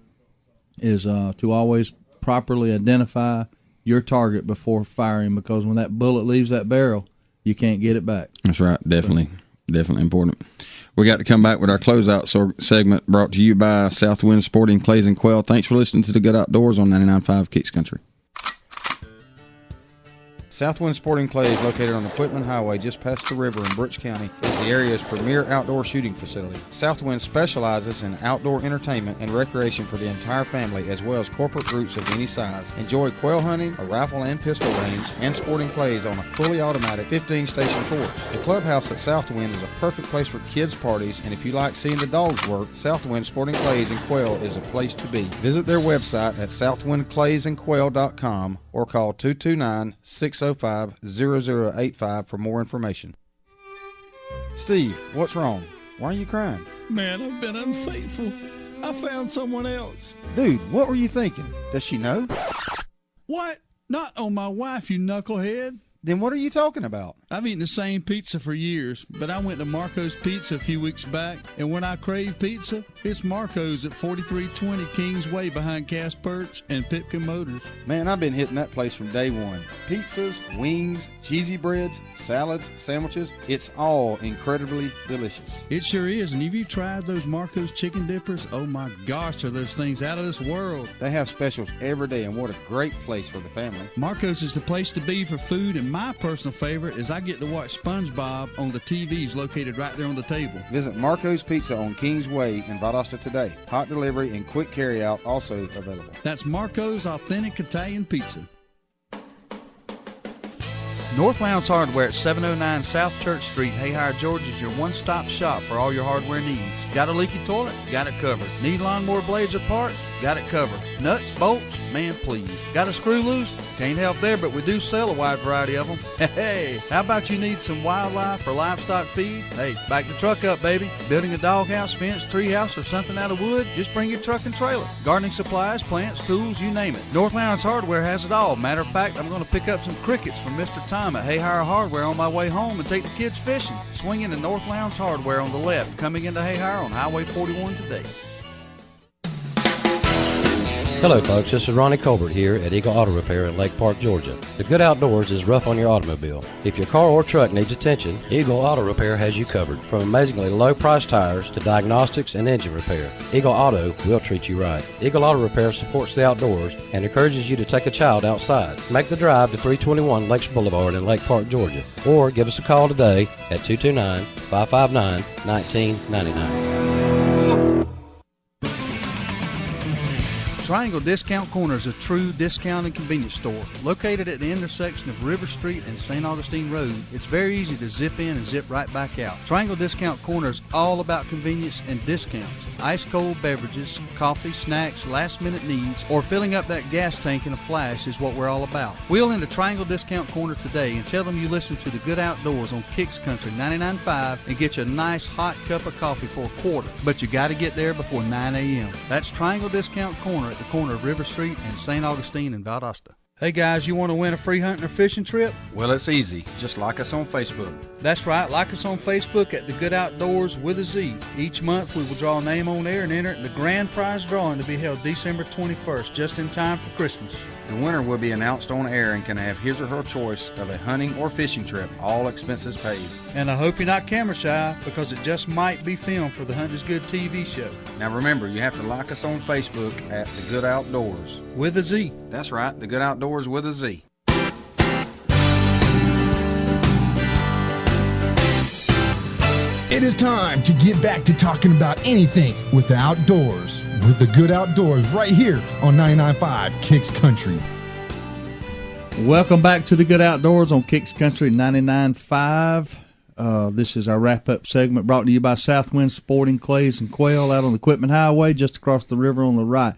is to always properly identify your target before firing, because when that bullet leaves that barrel, you can't get it back. That's right. Definitely important. We got to come back with our closeout segment brought to you by Southwind Sporting Clays and Quail. Thanks for listening to the Good Outdoors on 99.5 Kicks Country. Southwind Sporting Clays, located on the Quitman Highway just past the river in Brooks County, is the area's premier outdoor shooting facility. Southwind specializes in outdoor entertainment and recreation for the entire family, as well as corporate groups of any size. Enjoy quail hunting, a rifle and pistol range, and sporting clays on a fully automatic 15-station course. The clubhouse at Southwind is a perfect place for kids' parties, and if you like seeing the dogs work, Southwind Sporting Clays and Quail is a place to be. Visit their website at southwindclaysandquail.com or call 229-605-0085 for more information. Steve, what's wrong? Why are you crying? Man, I've been unfaithful. I found someone else. Dude, what were you thinking? Does she know? What? Not on my wife, you knucklehead. Then what are you talking about? I've eaten the same pizza for years, but I went to Marco's Pizza a few weeks back, and when I crave pizza, it's Marco's at 4320 Kings Way behind Cass Perch and Pipkin Motors. Man, I've been hitting that place from day one. Pizzas, wings, cheesy breads, salads, sandwiches, it's all incredibly delicious. It sure is, and if you've tried those Marco's chicken dippers, oh my gosh, are those things out of this world. They have specials every day, and what a great place for the family. Marco's is the place to be for food, and my personal favorite is I get to watch SpongeBob on the TVs located right there on the table. Visit Marco's Pizza on Kings Way in Valdosta today. Hot delivery and quick carryout also available. That's Marco's Authentic Italian Pizza. North Lowndes Hardware at 709 South Church Street, Hayhire, Georgia is your one-stop shop for all your hardware needs. Got a leaky toilet? Got it covered. Need lawnmower blades or parts? Got it covered. Nuts, bolts? Man, please. Got a screw loose? Can't help there, but we do sell a wide variety of them. Hey, how about you need some wildlife or livestock feed? Hey, back the truck up, baby. Building a doghouse, fence, treehouse, or something out of wood? Just bring your truck and trailer. Gardening supplies, plants, tools, you name it. North Lowndes Hardware has it all. Matter of fact, I'm going to pick up some crickets from Mr. Tom at Hayhire Hardware on my way home and take the kids fishing. Swing into North Lowndes Hardware on the left, coming into Hayhire on Highway 41 today. Hello folks, this is Ronnie Colbert here at Eagle Auto Repair in Lake Park, Georgia. The Good Outdoors is rough on your automobile. If your car or truck needs attention, Eagle Auto Repair has you covered. From amazingly low price tires to diagnostics and engine repair, Eagle Auto will treat you right. Eagle Auto Repair supports the outdoors and encourages you to take a child outside. Make the drive to 321 Lakes Boulevard in Lake Park, Georgia, or give us a call today at 229-559-1999. Triangle Discount Corner is a true discount and convenience store. Located at the intersection of River Street and St. Augustine Road, it's very easy to zip in and zip right back out. Triangle Discount Corner is all about convenience and discounts. Ice cold beverages, coffee, snacks, last minute needs, or filling up that gas tank in a flash is what we're all about. Wheel into Triangle Discount Corner today and tell them you listen to the Good Outdoors on Kicks Country 99.5 and get you a nice hot cup of coffee for a quarter. But you got to get there before 9 a.m. That's Triangle Discount Corner at the corner of River Street and St. Augustine in Valdosta. Hey guys, you want to win a free hunting or fishing trip? Well, it's easy. Just like us on Facebook. That's right. Like us on Facebook at The Good Outdoors with a Z. Each month we will draw a name on air and enter it in the grand prize drawing to be held December 21st, just in time for Christmas. The winner will be announced on air and can have his or her choice of a hunting or fishing trip, all expenses paid. And I hope you're not camera shy, because it just might be filmed for the Hunt is Good TV show. Now remember, you have to like us on Facebook at The Good Outdoors. With a Z. That's right, The Good Outdoors with a Z. It is time to get back to talking about anything with the outdoors with the Good Outdoors right here on 99.5 Kicks Country. Welcome back to the Good Outdoors on Kicks Country 99.5. This is our wrap-up segment brought to you by Southwind Sporting Clays and Quail out on the Quitman Highway just across the river on the right.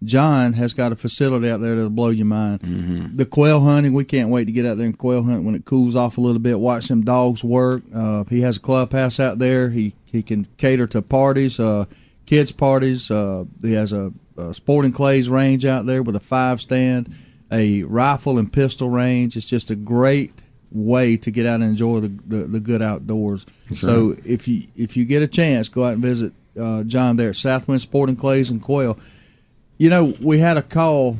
John has got a facility out there that'll blow your mind. Mm-hmm. The quail hunting, we can't wait to get out there and quail hunt when it cools off a little bit, watch them dogs work. He has a clubhouse out there. He can cater to parties, kids' parties. He has a sporting clays range out there with a 5-stand, a rifle and pistol range. It's just a great way to get out and enjoy the good outdoors. That's so right. If you get a chance, go out and visit John there at Southwind Sporting Clays and Quail. You know, we had a call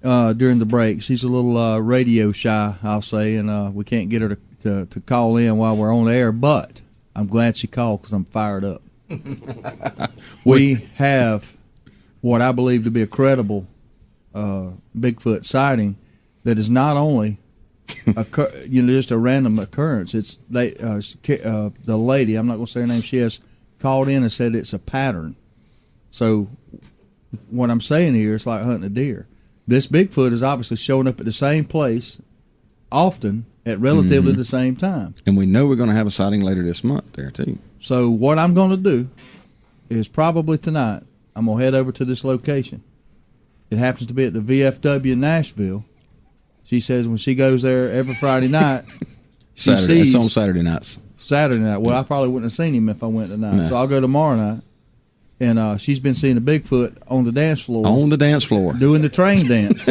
during the break. She's a little radio shy, I'll say, and we can't get her to to call in while we're on the air, but I'm glad she called because I'm fired up. We have what I believe to be a credible Bigfoot sighting that is not only just a random occurrence. It's the lady, I'm not going to say her name, she has called in and said it's a pattern. So what I'm saying here is like hunting a deer. This Bigfoot is obviously showing up at the same place often at relatively the same time. And we know we're going to have a sighting later this month there, too. So what I'm going to do is probably tonight, I'm going to head over to this location. It happens to be at the VFW in Nashville. She says when she goes there every Friday night, It's on Saturday nights. Saturday night. Well, I probably wouldn't have seen him if I went tonight. No. So I'll go tomorrow night. And she's been seeing a Bigfoot on the dance floor. On the dance floor. Doing the train dance.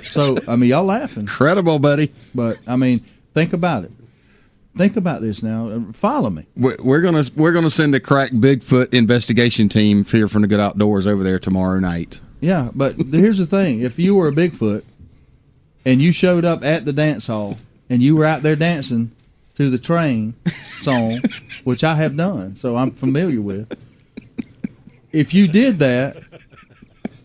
So, I mean, y'all laughing. Incredible, buddy. But, I mean, think about it. Think about this now. Follow me. We're gonna send a crack Bigfoot investigation team here from the Good Outdoors over there tomorrow night. Yeah, but here's the thing. If you were a Bigfoot and you showed up at the dance hall and you were out there dancing to the train song, which I have done, so I'm familiar with, if you did that,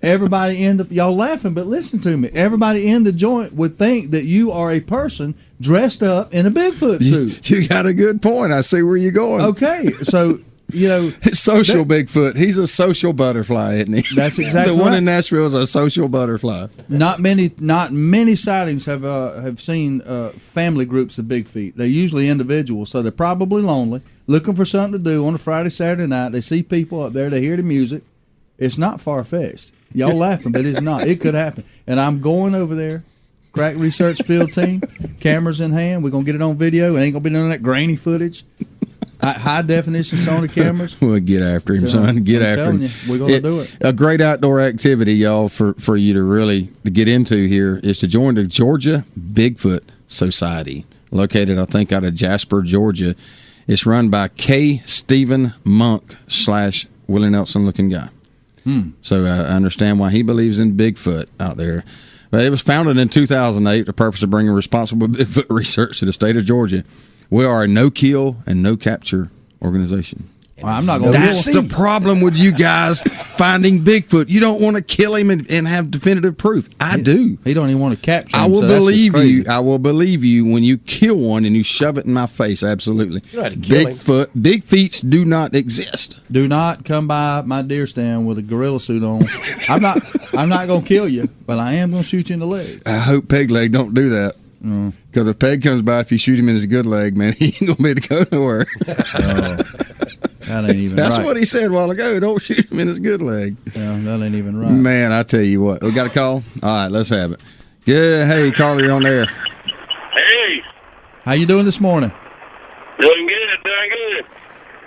everybody y'all laughing, but listen to me. Everybody in the joint would think that you are a person dressed up in a Bigfoot suit. You got a good point. I see where you're going. Okay, so it's social Bigfoot. He's a social butterfly, isn't he? That's exactly the one right. in Nashville is a social butterfly. Not many sightings have seen family groups of big feet. They're usually individuals, so they're probably lonely, looking for something to do on a Friday, Saturday night. They see people up there. They hear the music. It's not far-fetched. Y'all laughing, but it's not. It could happen. And I'm going over there, crack research field team, cameras in hand. We're going to get it on video. It ain't going to be none of that grainy footage. High definition Sony cameras. We'll get after him, son. Get I'm after telling him. you, we're going to do it. A great outdoor activity, y'all, for you to really get into here is to join the Georgia Bigfoot Society, located, I think, out of Jasper, Georgia. It's run by K. Stephen Monk / Willie Nelson looking guy. So I understand why he believes in Bigfoot out there. But it was founded in 2008 for the purpose of bringing responsible Bigfoot research to the state of Georgia. We are a no-kill and no-capture organization. Well, I'm not going to. That's the problem with you guys finding Bigfoot. You don't want to kill him and have definitive proof. I do. He don't even want to capture him. I will so believe you. I will believe you when you kill one and you shove it in my face. Absolutely. You don't have to kill him. Bigfoot, big feets do not exist. Do not come by my deer stand with a gorilla suit on. I'm not going to kill you, but I am going to shoot you in the leg. I hope Peg Leg don't do that. Because if Peg comes by, if you shoot him in his good leg, man, he ain't going to be able to go nowhere. That ain't even That's right. what he said a while ago. Don't shoot him in his good leg. Yeah, that ain't even right. Man, I tell you what. We got a call? All right, let's have it. Good. Hey, Carly, you're on there. Hey, How you doing this morning? doing good.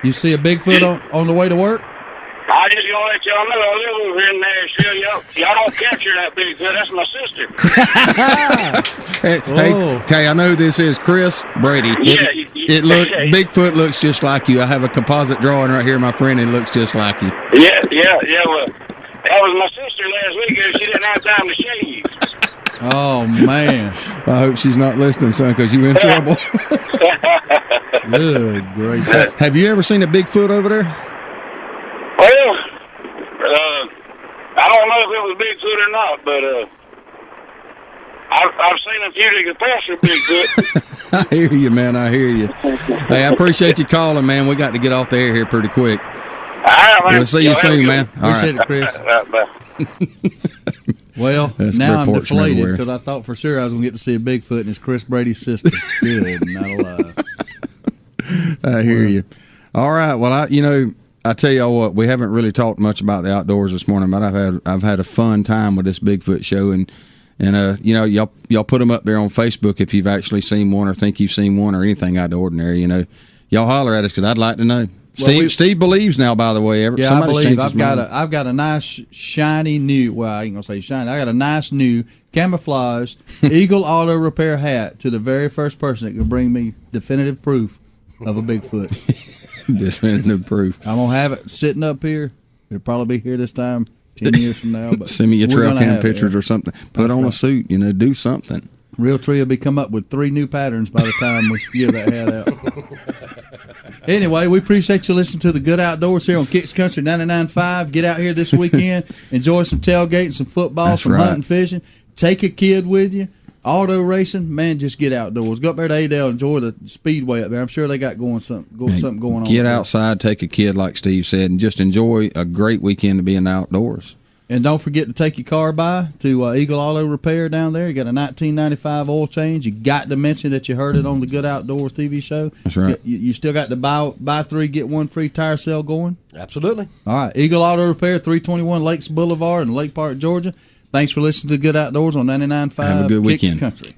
You see a Bigfoot on the way to work? I just gonna let y'all know I live over here in Nashville. Y'all don't capture that Bigfoot. That's my sister. Hey, I know who this is, Chris Brady. Bigfoot looks just like you. I have a composite drawing right here, my friend. It looks just like you. Yeah. Well, that was my sister last week, and she didn't have time to shave. Oh man! I hope she's not listening, son, because you in trouble. Good gracious! Have you ever seen a Bigfoot over there? Well, I don't know if it was Bigfoot or not, but I've seen a few that could pass for Bigfoot. I hear you, man. I hear you. Hey, I appreciate you calling, man. We got to get off the air here pretty quick. All right, man. We'll see you soon, man. All Appreciate right. it, Chris. Well, That's now I'm reports from deflated everywhere. because I thought for sure I was going to get to see a Bigfoot, and it's Chris Brady's sister. Good, not alive. I hear you. All right. Well, I tell y'all what, we haven't really talked much about the outdoors this morning, but I've had a fun time with this Bigfoot show, and y'all put them up there on Facebook if you've actually seen one or think you've seen one or anything out of the ordinary. Y'all holler at us because I'd like to know. Steve believes now, by the way. Yeah, I believe I've got a nice shiny new. Well, I ain't gonna say shiny. I got a nice new camouflaged Eagle Auto Repair hat to the very first person that can bring me definitive proof of a Bigfoot. Definitive proof. I'm gonna have it sitting up here. It'll probably be here this time 10 years from now. But send me your trail cam pictures pictures or something. Put on a suit. Do something. Realtree will be come up with 3 new patterns by the time we give that hat out. Anyway, we appreciate you listening to the Good Outdoors here on Kicks Country 99.5. Get out here this weekend, enjoy some tailgating, some football, That's some right. hunting, fishing. Take a kid with you. Auto racing, man, just get outdoors. Go up there to Adel, enjoy the speedway up there. I'm sure they got something going on. Get outside, take a kid, like Steve said, and just enjoy a great weekend to be in the outdoors. And don't forget to take your car by to Eagle Auto Repair down there. You got a 1995 oil change. You got to mention that you heard it on the Good Outdoors TV show. That's right. You still got the buy 3 get 1 free tire sale going. Absolutely. All right, Eagle Auto Repair, 321 Lakes Boulevard in Lake Park, Georgia. Thanks for listening to Good Outdoors on 99.5 Have a good Kicks weekend. Country.